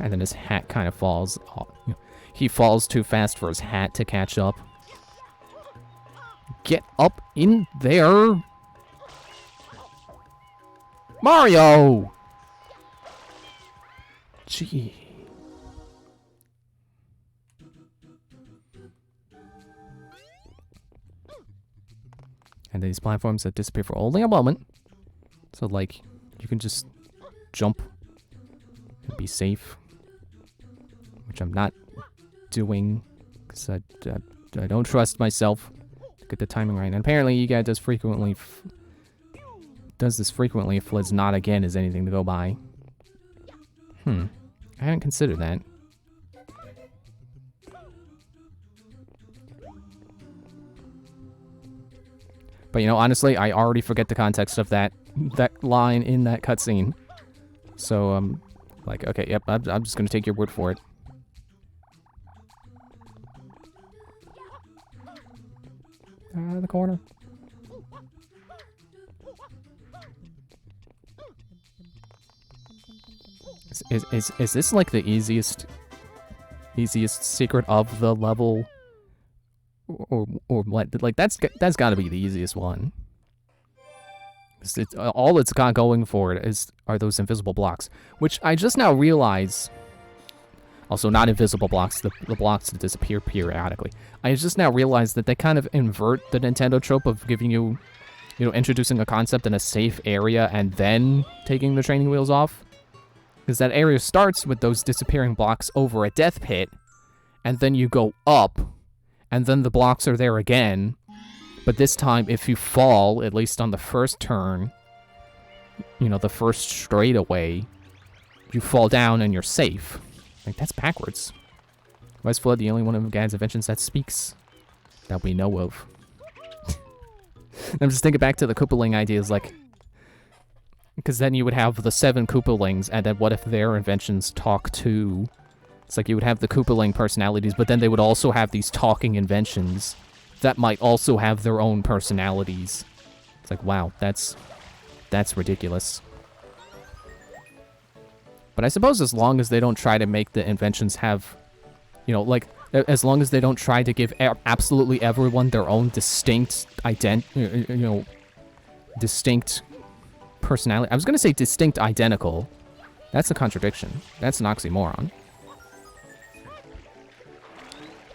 And then his hat kind of falls off. He falls too fast for his hat to catch up. Get up in there! Mario! Gee. And these platforms that disappear for only a moment. So, like, you can just jump and be safe. Which I'm not doing, because I don't trust myself to get the timing right. And apparently you guys does this frequently if Fliz not again is anything to go by. I hadn't considered that. But you know, honestly, I already forget the context of that line in that cutscene. So like, okay, yep, I'm just gonna take your word for it. The corner. Is this like the easiest secret of the level, or what? Like that's got to be the easiest one. All it's got going for it are those invisible blocks, which I just now realize. Also, not invisible blocks, the blocks that disappear periodically. I just now realized that they kind of invert the Nintendo trope of giving you you know, introducing a concept in a safe area and then taking the training wheels off. Because that area starts with those disappearing blocks over a death pit, and then you go up, and then the blocks are there again. But this time, if you fall, at least on the first turn, you know, the first straightaway, you fall down and you're safe. Like, that's backwards. Why is Flood the only one of Gad's inventions that speaks? That we know of. I'm just thinking back to the Koopaling ideas, like... Because then you would have the 7 Koopalings, and then what if their inventions talk too? It's like you would have the Koopaling personalities, but then they would also have these talking inventions that might also have their own personalities. It's like, wow, that's ridiculous. But I suppose as long as they don't try to make the inventions have, you know, like, as long as they don't try to give absolutely everyone their own distinct distinct personality. I was going to say distinct identical. That's a contradiction. That's an oxymoron.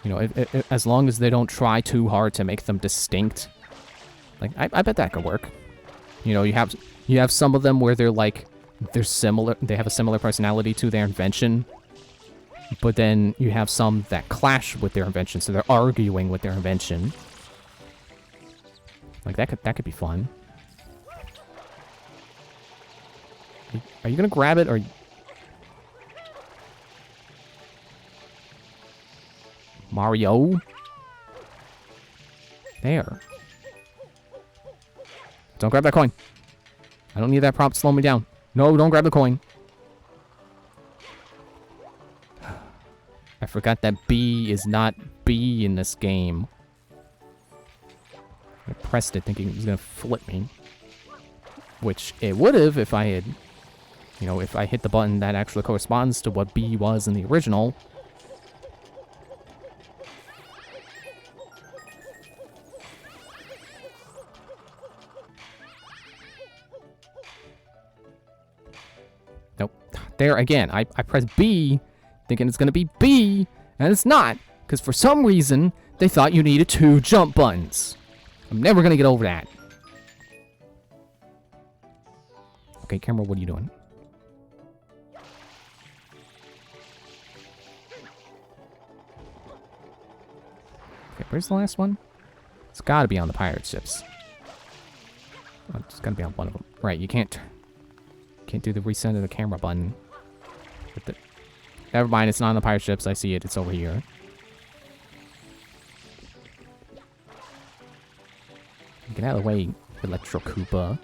You know, as long as they don't try too hard to make them distinct. Like, I bet that could work. You know, you have some of them where they're like, they're similar, they have a similar personality to their invention. But then you have some that clash with their invention, so they're arguing with their invention. Like, that could be fun. Are you gonna grab it, or... Mario? There. Don't grab that coin. I don't need that prop to slow me down. No, don't grab the coin. I forgot that B is not B in this game. I pressed it thinking it was gonna flip me. Which it would have if I had... You know, if I hit the button that actually corresponds to what B was in the original. Nope. There again, I pressed B, thinking it's going to be B, and it's not. Because for some reason, they thought you needed 2 jump buttons. I'm never going to get over that. Okay, camera, what are you doing? Okay, where's the last one? It's got to be on the pirate ships. Oh, it's got to be on one of them. Right, you can't do the reset of the camera button. Never mind, it's not on the pirate ships. I see it. It's over here. Get out of the way, Electro Koopa.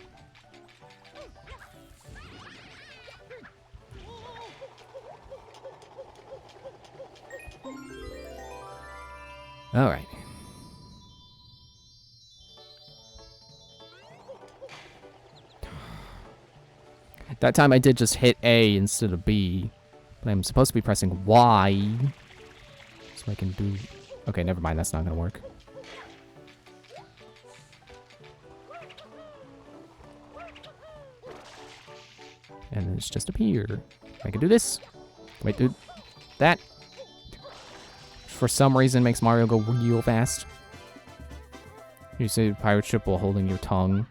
All right. That time I did just hit A instead of B. But I'm supposed to be pressing Y. So I can do... Okay, never mind. That's not going to work. And then it's just up here. I can do this. Wait, dude. That... For some reason makes Mario go real fast. You say pirate ship while holding your tongue.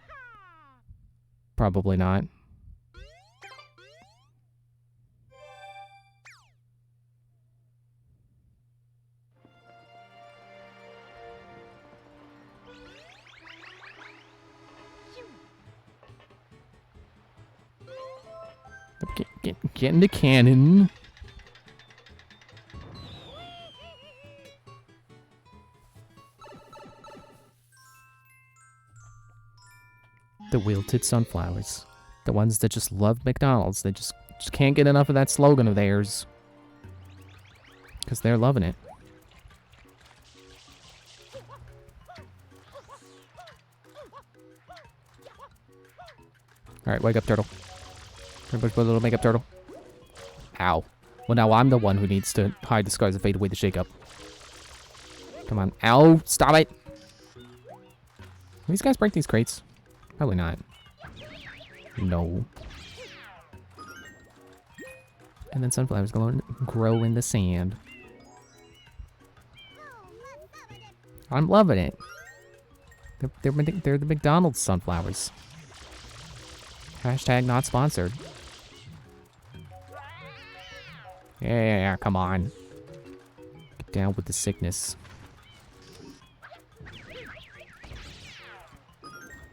Probably not. Get in the cannon. The wilted sunflowers. The ones that just love McDonald's. They just can't get enough of that slogan of theirs. Because they're loving it. Alright, wake up, turtle. Everybody put a little makeup, turtle. Ow. Well, now I'm the one who needs to hide the scars and fade away the shake-up. Come on. Ow! Stop it! Will these guys break these crates? Probably not. No. And then sunflowers grow in the sand. I'm loving it. They're the McDonald's sunflowers. Hashtag not sponsored. Yeah, come on. Get down with the sickness.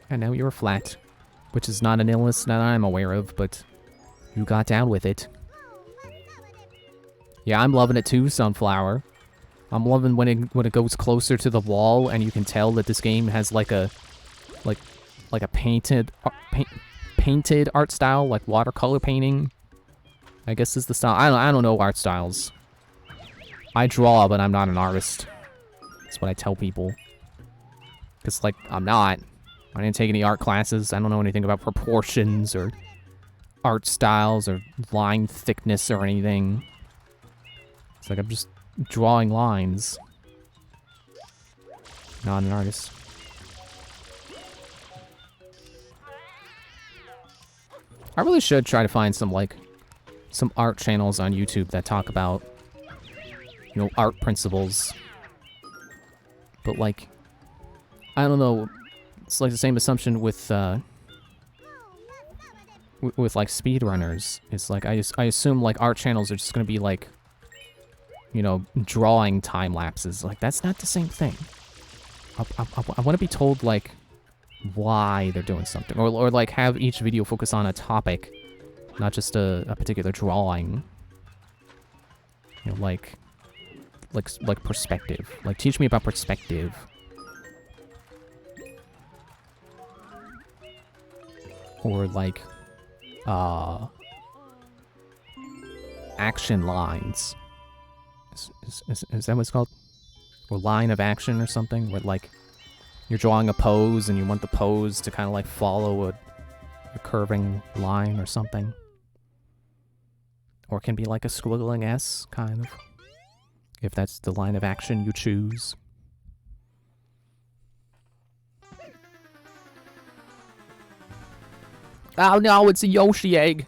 And now you're flat, which is not an illness that I'm aware of, but you got down with it. Yeah, I'm loving it too, Sunflower. I'm loving when it goes closer to the wall and you can tell that this game has like a painted art style, like watercolor painting. I guess is the style. I don't know art styles. I draw, but I'm not an artist. That's what I tell people. Cause like I'm not. I didn't take any art classes. I don't know anything about proportions or art styles or line thickness or anything. It's like I'm just drawing lines. Not an artist. I really should try to find some art channels on YouTube that talk about, you know, art principles. But like, I don't know. It's like the same assumption with like speedrunners. It's like I assume like art channels are just gonna be like, you know, drawing time lapses. Like that's not the same thing. I want to be told like why they're doing something, or like have each video focus on a topic, not just a particular drawing. You know, like perspective. Like teach me about perspective. Or like action lines. Is that what it's called? Or line of action or something? Where like you're drawing a pose and you want the pose to kind of like follow a curving line or something. Or it can be like a squiggling S, kind of. If that's the line of action you choose. Oh no, it's a Yoshi egg.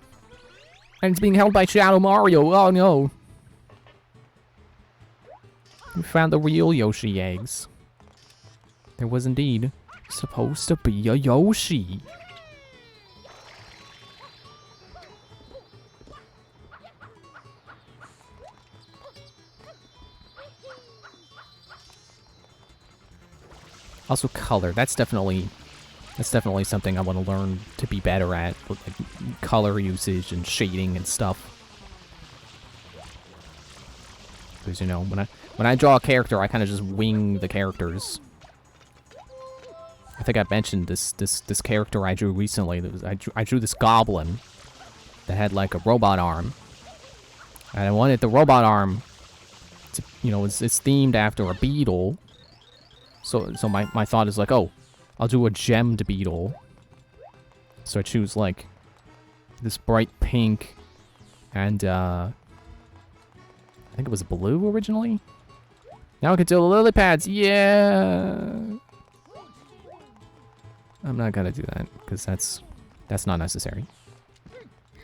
And it's being held by Shadow Mario. Oh no. We found the real Yoshi eggs. There was indeed supposed to be a Yoshi. Also color, that's definitely something I want to learn to be better at, with like color usage and shading and stuff. Because you know, when I draw a character, I kind of just wing the characters. I think I mentioned this character I drew recently. I drew this goblin that had like a robot arm, and I wanted the robot arm to, you know, it's themed after a beetle. So my thought is like, oh, I'll do a gemmed beetle. So I choose like this bright pink and I think it was blue originally. Now I can do the lily pads. Yeah. I'm not gonna do that because that's not necessary.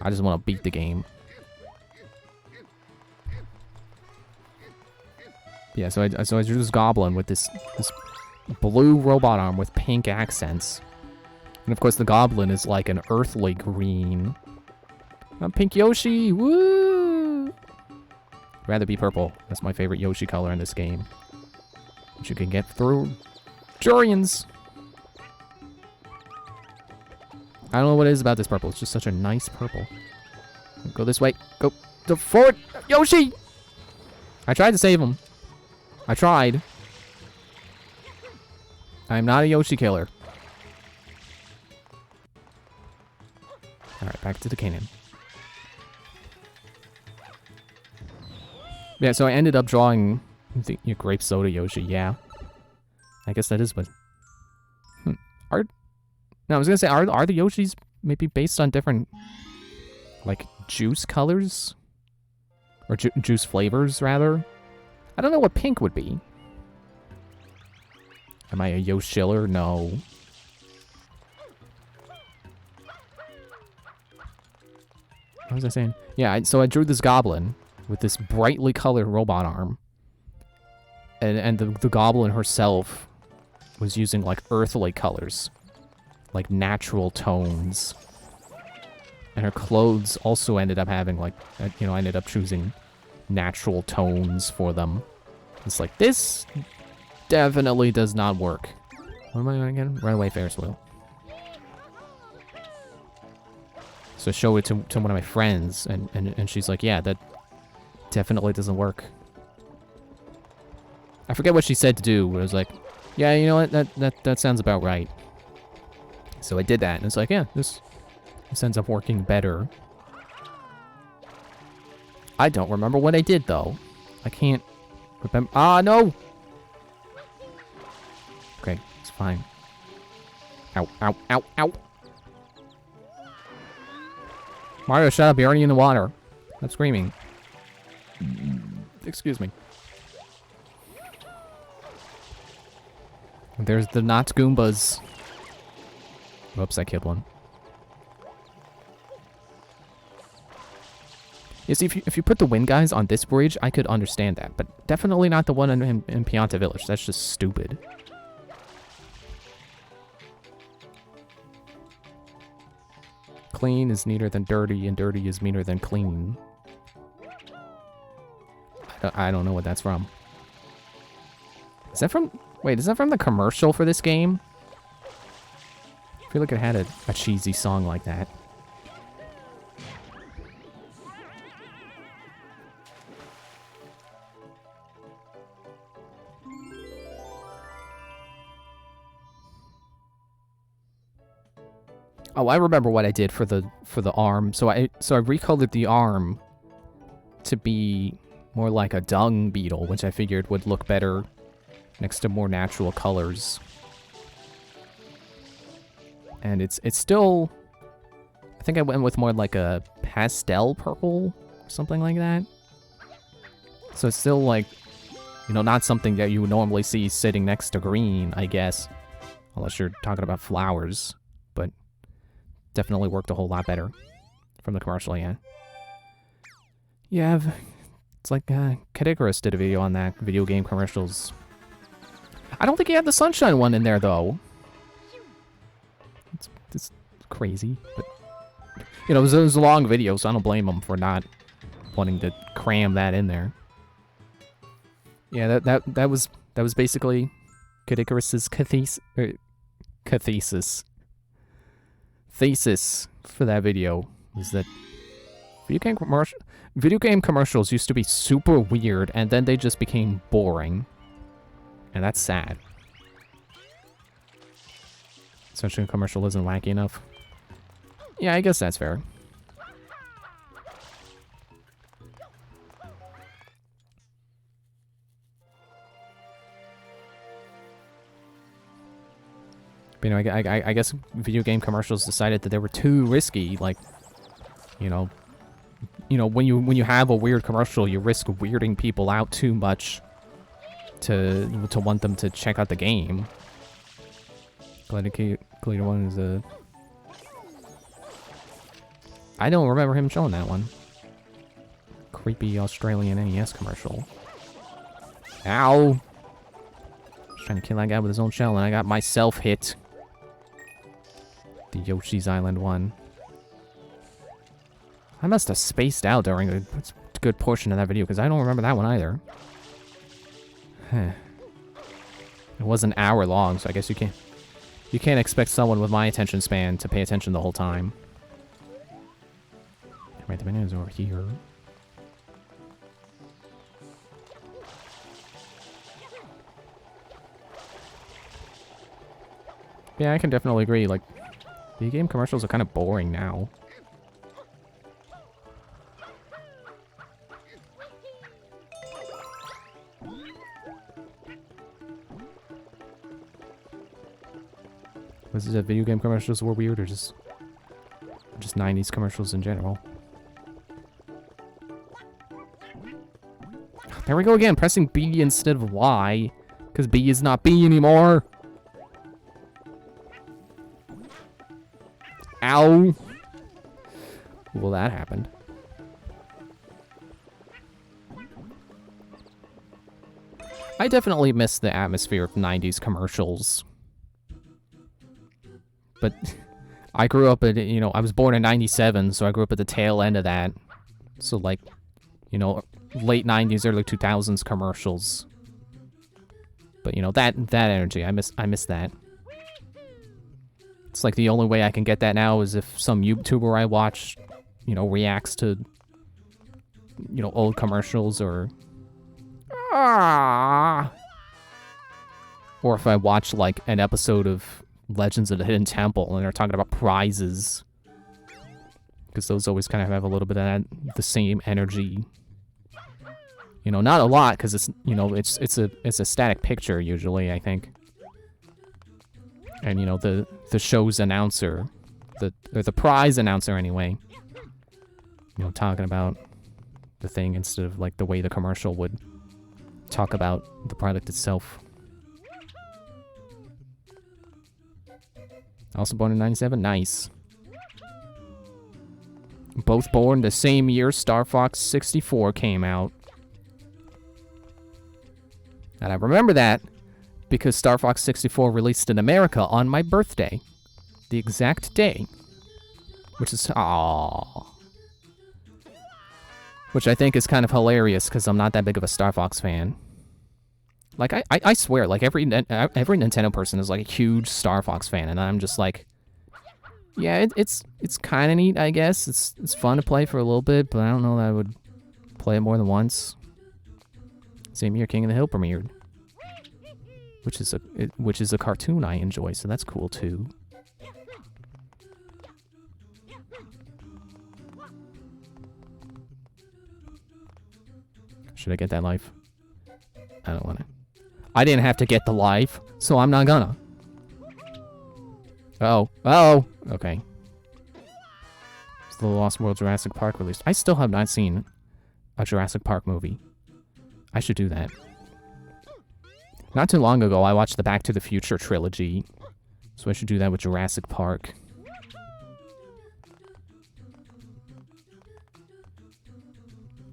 I just want to beat the game. Yeah, so I drew this goblin with this blue robot arm with pink accents. And of course the goblin is like an earthly green. I'm Pink Yoshi! Woo! I'd rather be purple. That's my favorite Yoshi color in this game. Which you can get through Jurians. I don't know what it is about this purple. It's just such a nice purple. Go this way. Go forward! Yoshi! I tried to save him. I tried. I'm not a Yoshi killer. Alright, back to the cannon. Yeah, so I ended up drawing the grape soda Yoshi, yeah. I guess that is what... No, I was gonna say, are the Yoshis maybe based on different, like, juice colors? Or juice flavors, rather? I don't know what pink would be. Am I a Yoshiller? No. What was I saying? Yeah, so I drew this goblin with this brightly colored robot arm. And the goblin herself was using like earthly colors, like natural tones. And her clothes also ended up having like, you know, I ended up choosing natural tones for them. It's like, this definitely does not work. What am I doing again? Runaway Ferris wheel. So I show it to one of my friends, and she's like, yeah, that definitely doesn't work. I forget what she said to do, but I was like, yeah, you know what, that sounds about right. So I did that, and it's like, yeah, this ends up working better. I don't remember what I did, though. I can't remember. Ah, no! Okay, it's fine. Ow, ow, ow, ow! Mario, shut up, you're already in the water. Stop screaming. Excuse me. There's the not Goombas. Whoops, I killed one. You see, if you put the wind guys on this bridge, I could understand that. But definitely not the one in Pianta Village. That's just stupid. Clean is neater than dirty, and dirty is meaner than clean. I don't know what that's from. Is that from... Wait, is that from the commercial for this game? I feel like it had a cheesy song like that. Oh, I remember what I did for the arm. So I recolored the arm to be more like a dung beetle, which I figured would look better next to more natural colors. And it's still, I think I went with more like a pastel purple, something like that. So it's still like, you know, not something that you would normally see sitting next to green, I guess. Unless you're talking about flowers. But definitely worked a whole lot better from the commercial, yeah. Yeah, it's like Kid Icarus did a video on that, video game commercials. I don't think he had the Sunshine one in there, though. It's crazy, but... You know, it was a long video, so I don't blame him for not wanting to cram that in there. Yeah, that was basically Kid Icarus's thesis for that video, is that video game commercials used to be super weird, and then they just became boring. And that's sad. Essentially, a commercial isn't wacky enough. Yeah, I guess that's fair. But, you know, I guess video game commercials decided that they were too risky. Like, you know, when you have a weird commercial, you risk weirding people out too much to want them to check out the game. Gladiator 1 is a... I don't remember him showing that one. Creepy Australian NES commercial. Ow! Just trying to kill that guy with his own shell, and I got myself hit. The Yoshi's Island one. I must have spaced out during a good portion of that video, because I don't remember that one either. It was an hour long, so I guess you can't expect someone with my attention span to pay attention the whole time. Right, the menu is over here. Yeah, I can definitely agree. Like, video game commercials are kind of boring now. Was it that video game commercials were weird, or just 90s commercials in general? There we go again, pressing B instead of Y, because B is not B anymore. Ow! Well, that happened. I definitely miss the atmosphere of 90s commercials. But I grew up at, you know, I was born in 97, so I grew up at the tail end of that. So, like, you know, late 90s, early 2000s commercials. But, you know, that energy, I miss that. It's like the only way I can get that now is if some YouTuber I watch, you know, reacts to, you know, old commercials or... Or if I watch, like, an episode of Legends of the Hidden Temple and they're talking about prizes. Because those always kind of have a little bit of that, the same energy. You know, not a lot, because it's, you know, it's a static picture usually, I think. And, you know, the show's announcer, or the prize announcer anyway, you know, talking about the thing instead of, like, the way the commercial would talk about the product itself. Also born in 97? Nice. Both born the same year Star Fox 64 came out. And I remember that because Star Fox 64 released in America on my birthday. The exact day. Which is... aww. Which I think is kind of hilarious because I'm not that big of a Star Fox fan. Like, I swear, like, every Nintendo person is, like, a huge Star Fox fan, and I'm just like... Yeah, it's kind of neat, I guess. It's fun to play for a little bit, but I don't know that I would play it more than once. Same year King of the Hill premiered, which is a cartoon I enjoy, so that's cool too. Should I get that life? I don't want to. I didn't have to get the life, so I'm not gonna. Oh, okay. It's the Lost World Jurassic Park released. I still have not seen a Jurassic Park movie. I should do that. Not too long ago, I watched the Back to the Future trilogy, so I should do that with Jurassic Park.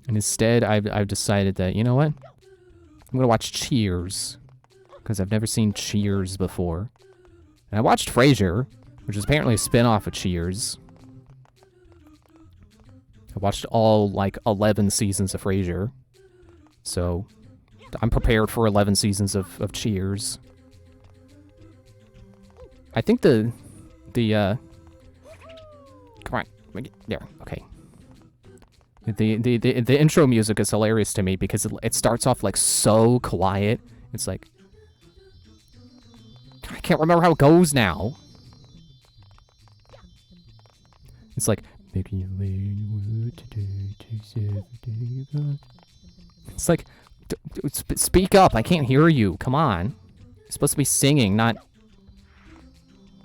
And instead, I've decided that, you know what? I'm gonna watch Cheers, because I've never seen Cheers before. And I watched Frasier, which is apparently a spin-off of Cheers. I watched all, like, 11 seasons of Frasier. So, I'm prepared for 11 seasons of Cheers. I think the come on, there, okay. The intro music is hilarious to me because it starts off, like, so quiet. It's like... I can't remember how it goes now. It's like... It's like... Speak up, I can't hear you. Come on. You're supposed to be singing, not...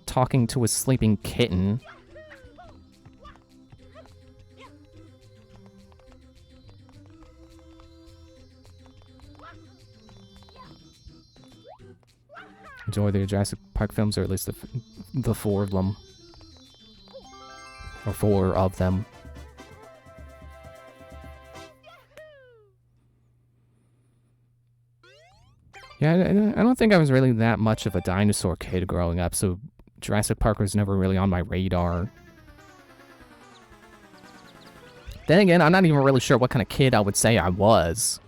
talking to a sleeping kitten. Enjoy the Jurassic Park films, or at least the 4 of them. Or 4 of them. Yeah, I don't think I was really that much of a dinosaur kid growing up, so Jurassic Park was never really on my radar. Then again, I'm not even really sure what kind of kid I would say I was.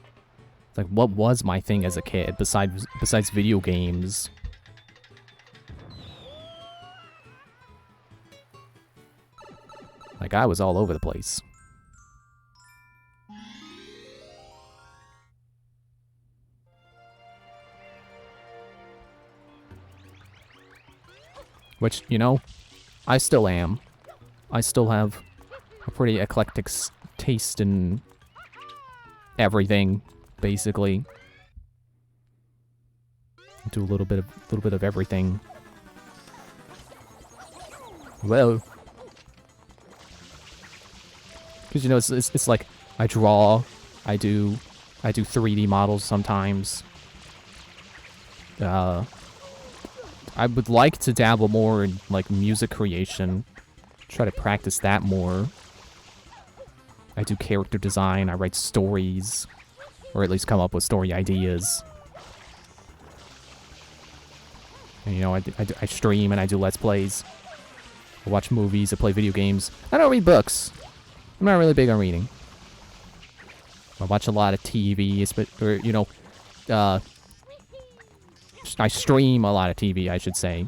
Like, what was my thing as a kid, besides video games? Like, I was all over the place. Which, you know, I still am. I still have a pretty eclectic taste in everything, basically. Do a little bit of everything. Well, because, you know, it's like I draw, I do 3D models sometimes. I would like to dabble more in, like, music creation. Try to practice that more. I do character design, I write stories, or at least come up with story ideas. And, you know, I stream and I do Let's Plays. I watch movies, I play video games. I don't read books. I'm not really big on reading. I watch a lot of TV, or, you know, I stream a lot of TV, I should say.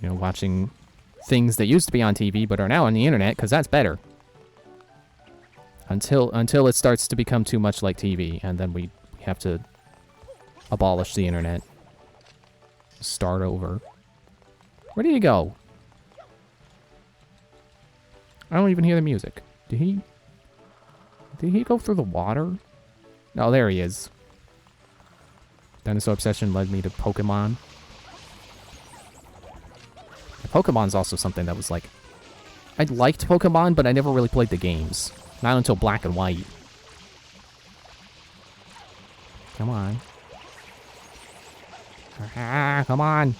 You know, watching things that used to be on TV but are now on the internet, because that's better. Until it starts to become too much like TV, and then we have to abolish the internet. Start over. Where did he go? I don't even hear the music. Did he go through the water? No, there he is. Dinosaur obsession led me to Pokemon. Pokemon's also something that was like... I liked Pokemon, but I never really played the games. Not until Black and White. Come on. Ah, come on.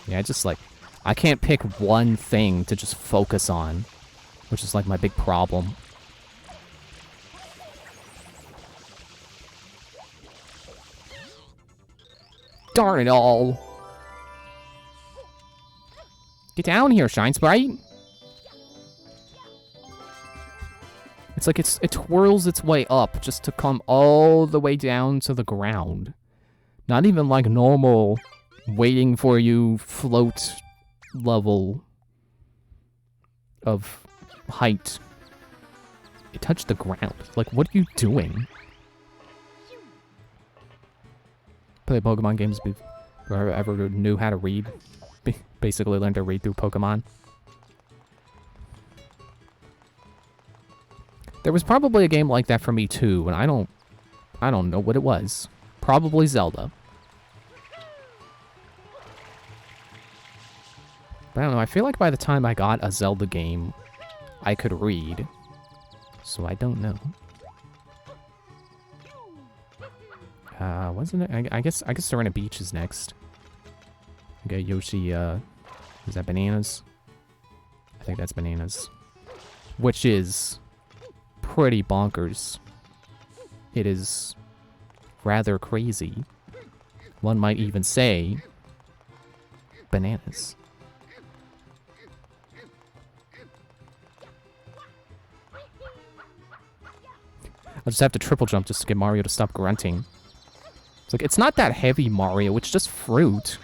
Yeah, just like... I can't pick one thing to just focus on. Which is like my big problem. Darn it all. Get down here, Shine Sprite. It's like it twirls its way up just to come all the way down to the ground. Not even like normal waiting for you float level of height. It touched the ground. Like, what are you doing? Play Pokemon games before I ever knew how to read. Basically learned to read through Pokemon. There was probably a game like that for me too, and I don't know what it was. Probably Zelda. But I don't know, I feel like by the time I got a Zelda game, I could read. So I don't know. Wasn't it? I guess Serena Beach is next. Okay, Yoshi, is that Bananas? I think that's Bananas. Which is pretty bonkers. It is rather crazy. One might even say bananas. I'll just have to triple jump just to get Mario to stop grunting. It's like, it's not that heavy, Mario. It's just fruit.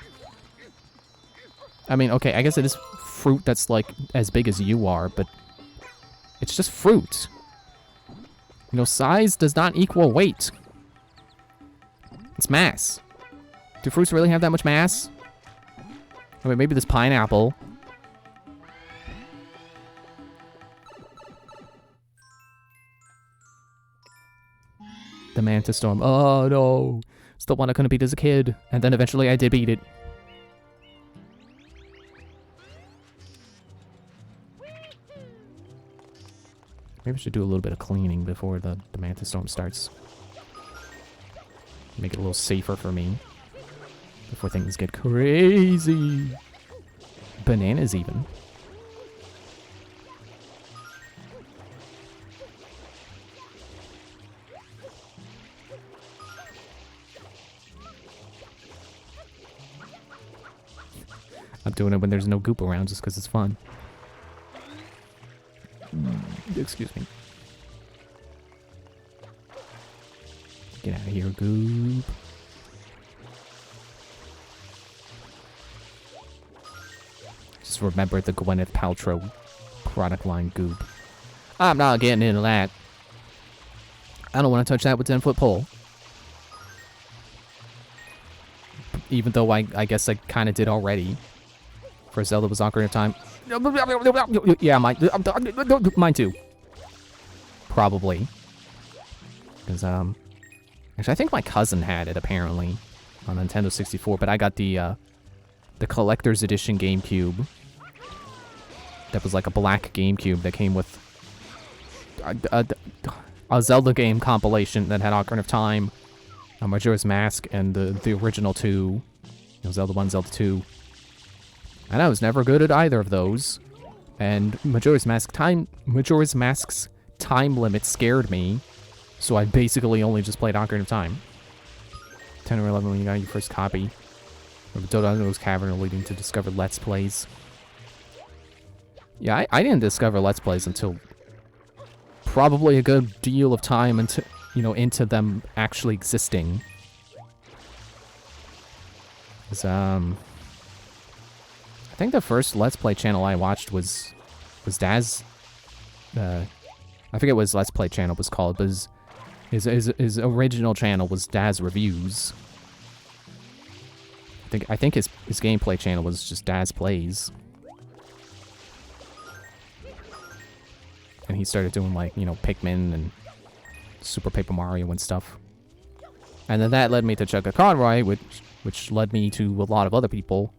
I mean, okay, I guess it is fruit that's, like, as big as you are, but it's just fruit. You know, size does not equal weight. It's mass. Do fruits really have that much mass? I mean, maybe this pineapple. The Mantis Storm. Oh, no. It's the one I couldn't beat as a kid. And then eventually I did beat it. Maybe I should do a little bit of cleaning before the Mantis Storm starts. Make it a little safer for me. Before things get crazy. Bananas even. I'm doing it when there's no goop around just because it's fun. Excuse me. Get out of here, goop. Just remember the Gwyneth Paltrow product line goop. I'm not getting into that. I don't want to touch that with 10-foot pole. Even though I guess I kind of did already. For Zelda was Ocarina of Time. Yeah, mine too. Probably. Because, actually, I think my cousin had it, apparently, on Nintendo 64, but I got the Collector's Edition GameCube. That was like a black GameCube that came with a Zelda game compilation that had Ocarina of Time, Majora's Mask, and the original two. You know, Zelda 1, Zelda 2. And I was never good at either of those. And Majora's Mask's time limit scared me. So I basically only just played Ocarina of Time. 10 or 11 when you got your first copy of Dodongo's Cavern, leading to discover Let's Plays. Yeah, I didn't discover Let's Plays until probably a good deal of time into, into them actually existing. 'Cause, I think the first Let's Play channel I watched was Daz. I forget what his Let's Play channel was called, but his original channel was Daz Reviews. I think his gameplay channel was just Daz Plays. And he started doing, like, Pikmin and Super Paper Mario and stuff. And then that led me to Chugga Conroy, which led me to a lot of other people.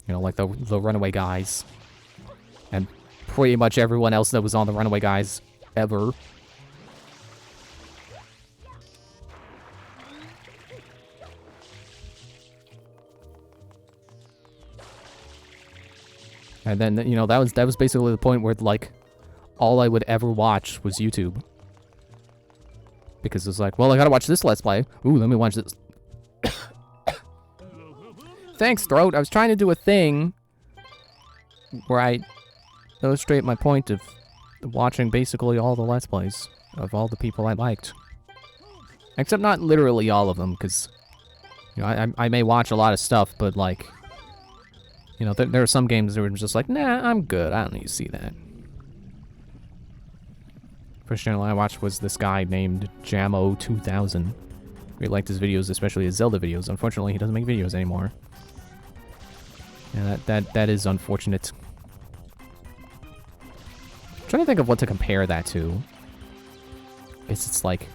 Like the Runaway Guys. And pretty much everyone else that was on the Runaway Guys ever. And then, that was basically the point where, like, all I would ever watch was YouTube. Because it was like, well, I gotta watch this Let's Play. Ooh, let me watch this. Thanks, Throat. I was trying to do a thing where I illustrate my point of watching basically all the Let's Plays of all the people I liked. Except not literally all of them, because, I may watch a lot of stuff, but, like, there are some games that were just like, nah, I'm good. I don't need to see that. First channel I watched was this guy named Jamo2000. We liked his videos, especially his Zelda videos. Unfortunately, he doesn't make videos anymore. Yeah, that is unfortunate. I'm trying to think of what to compare that to. It's like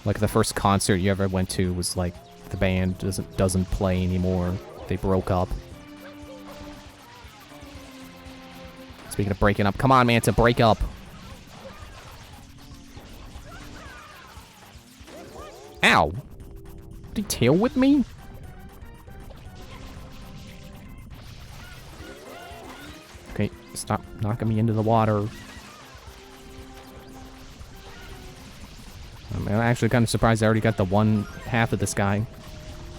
the first concert you ever went to was like the band doesn't play anymore. They broke up. Speaking of breaking up, come on, man, to break up. Ow! Did he tail whip me? Okay, stop knocking me into the water. I'm actually kind of surprised I already got the one half of this guy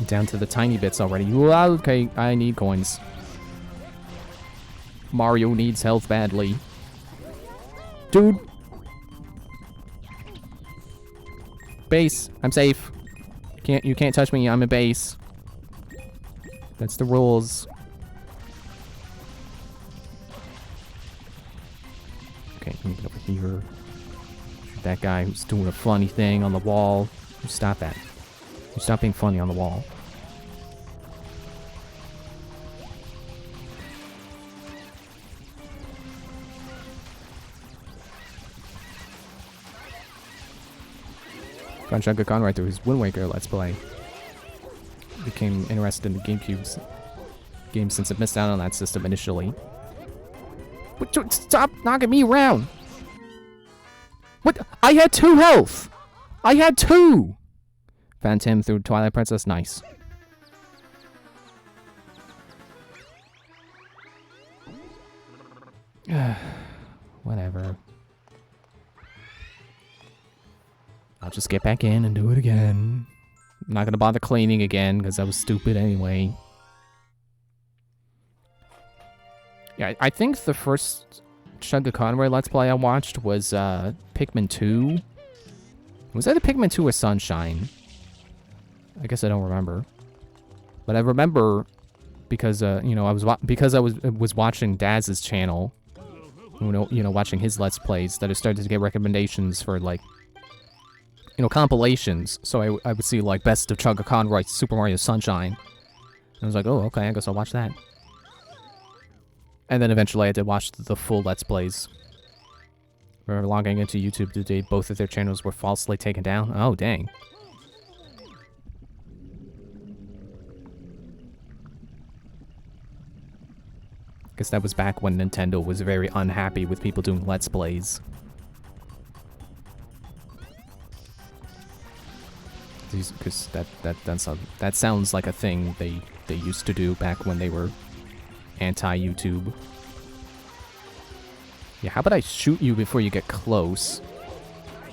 down to the tiny bits already. Well, okay, I need coins. Mario needs health badly. Dude! Base. I'm safe. You can't touch me. I'm a base. That's the rules. Okay, let me get over here. Shoot that guy who's doing a funny thing on the wall. You stop that. You stop being funny on the wall. Found Chugga Conroy through his Wind Waker Let's Play. Became interested in the GameCube's game since it missed out on that system initially. Stop knocking me around! What? I had 2 health! I had 2! Found him through Twilight Princess. Nice. Whatever. I'll just get back in and do it again. I'm not gonna bother cleaning again, because that was stupid anyway. Yeah, I think the first Chugga Conroy Let's Play I watched was Pikmin 2. Was either Pikmin 2 or Sunshine? I guess I don't remember. But I remember because I was watching Daz's channel, watching his Let's Plays, that I started to get recommendations for, like, compilations. So I would see, like, Best of Chugga Conroy Super Mario Sunshine. And I was like, oh, okay, I guess I'll watch that. And then eventually I did watch the full Let's Plays. We were logging into YouTube today. Both of their channels were falsely taken down. Oh, dang. Guess that was back when Nintendo was very unhappy with people doing Let's Plays. Because that sounds like a thing they used to do back when they were anti-YouTube. Yeah, how about I shoot you before you get close?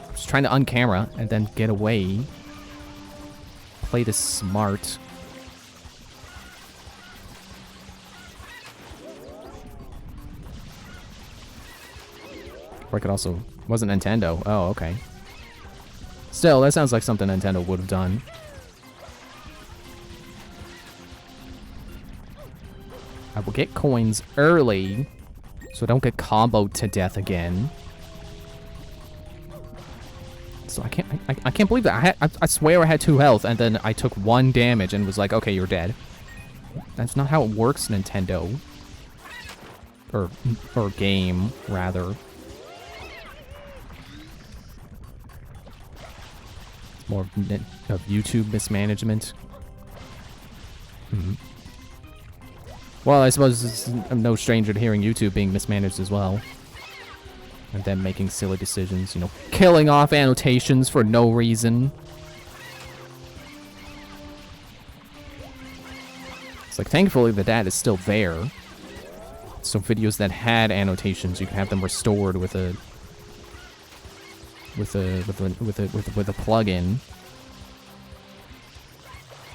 I'm just trying to uncamera and then get away. play this smart. Or I could also... Wasn't Nintendo. Oh, okay. Still, that sounds like something Nintendo would have done. I will get coins early, so I don't get comboed to death again. So I can't believe that. I swear I had 2 health, and then I took 1 damage and was like, okay, you're dead. That's not how it works, Nintendo. Or game, rather. It's more of YouTube mismanagement. Well, I suppose I'm no stranger to hearing YouTube being mismanaged as well. And them making silly decisions, you know, killing off annotations for no reason. It's like, thankfully the data is still there. So videos that had annotations, you can have them restored with a plugin.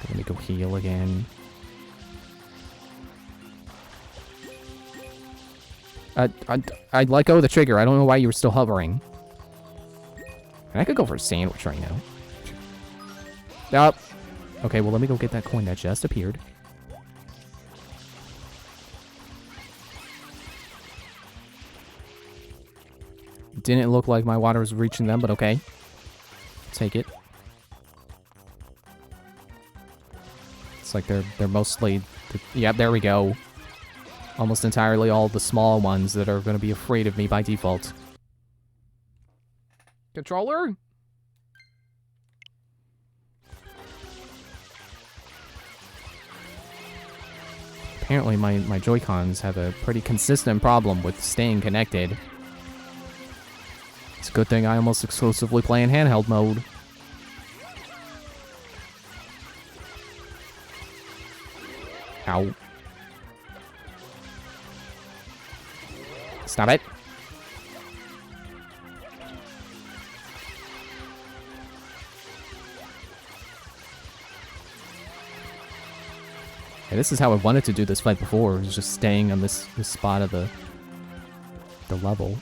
Let me go heal again. I let go of the trigger. I don't know why you were still hovering. I could go for a sandwich right now. Yup. Okay, well, let me go get that coin that just appeared. Didn't look like my water was reaching them, but okay. Take it. It's like they're mostly... Yep, there we go. Almost entirely all the small ones that are going to be afraid of me by default. Controller? Apparently my Joy-Cons have a pretty consistent problem with staying connected. It's a good thing I almost exclusively play in handheld mode. Ow. Stop it. Yeah, this is how I wanted to do this fight before. It was just staying on this spot of the level.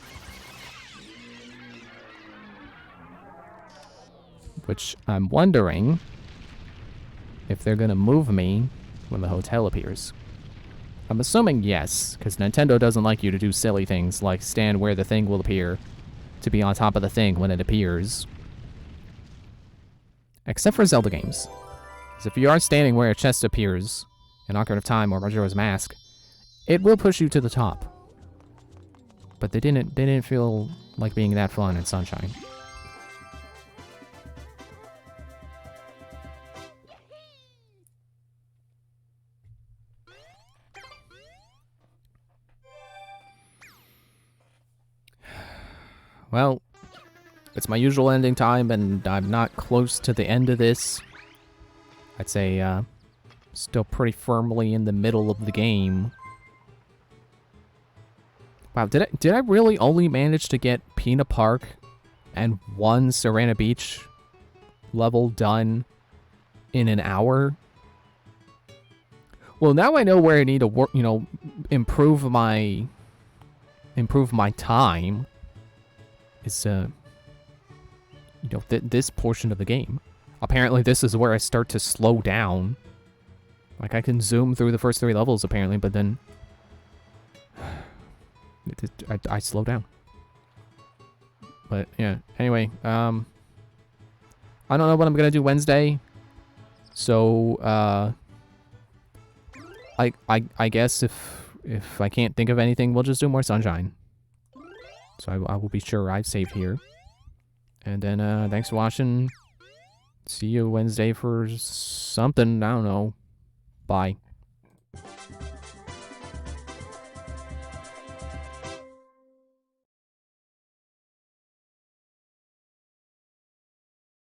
Which I'm wondering if they're gonna move me when the hotel appears. I'm assuming yes, because Nintendo doesn't like you to do silly things like stand where the thing will appear to be on top of the thing when it appears. Except for Zelda games. Because if you are standing where a chest appears in Ocarina of Time or Majora's Mask, it will push you to the top. But they didn't feel like being that fun in Sunshine. Well, it's my usual ending time, and I'm not close to the end of this. I'd say, still pretty firmly in the middle of the game. Wow, did I really only manage to get Peanut Park and 1 Serena Beach level done in an hour? Well, now I know where I need to work, you know, improve my time. Is, you know, this portion of the game. Apparently, this is where I start to slow down. Like, I can zoom through the first 3 levels, apparently, but then... I slow down. But, yeah. Anyway, I don't know what I'm gonna do Wednesday. So, I guess if I can't think of anything, we'll just do more Sunshine. So I will be sure I've saved here. And then, thanks for watching. See you Wednesday for something. I don't know. Bye.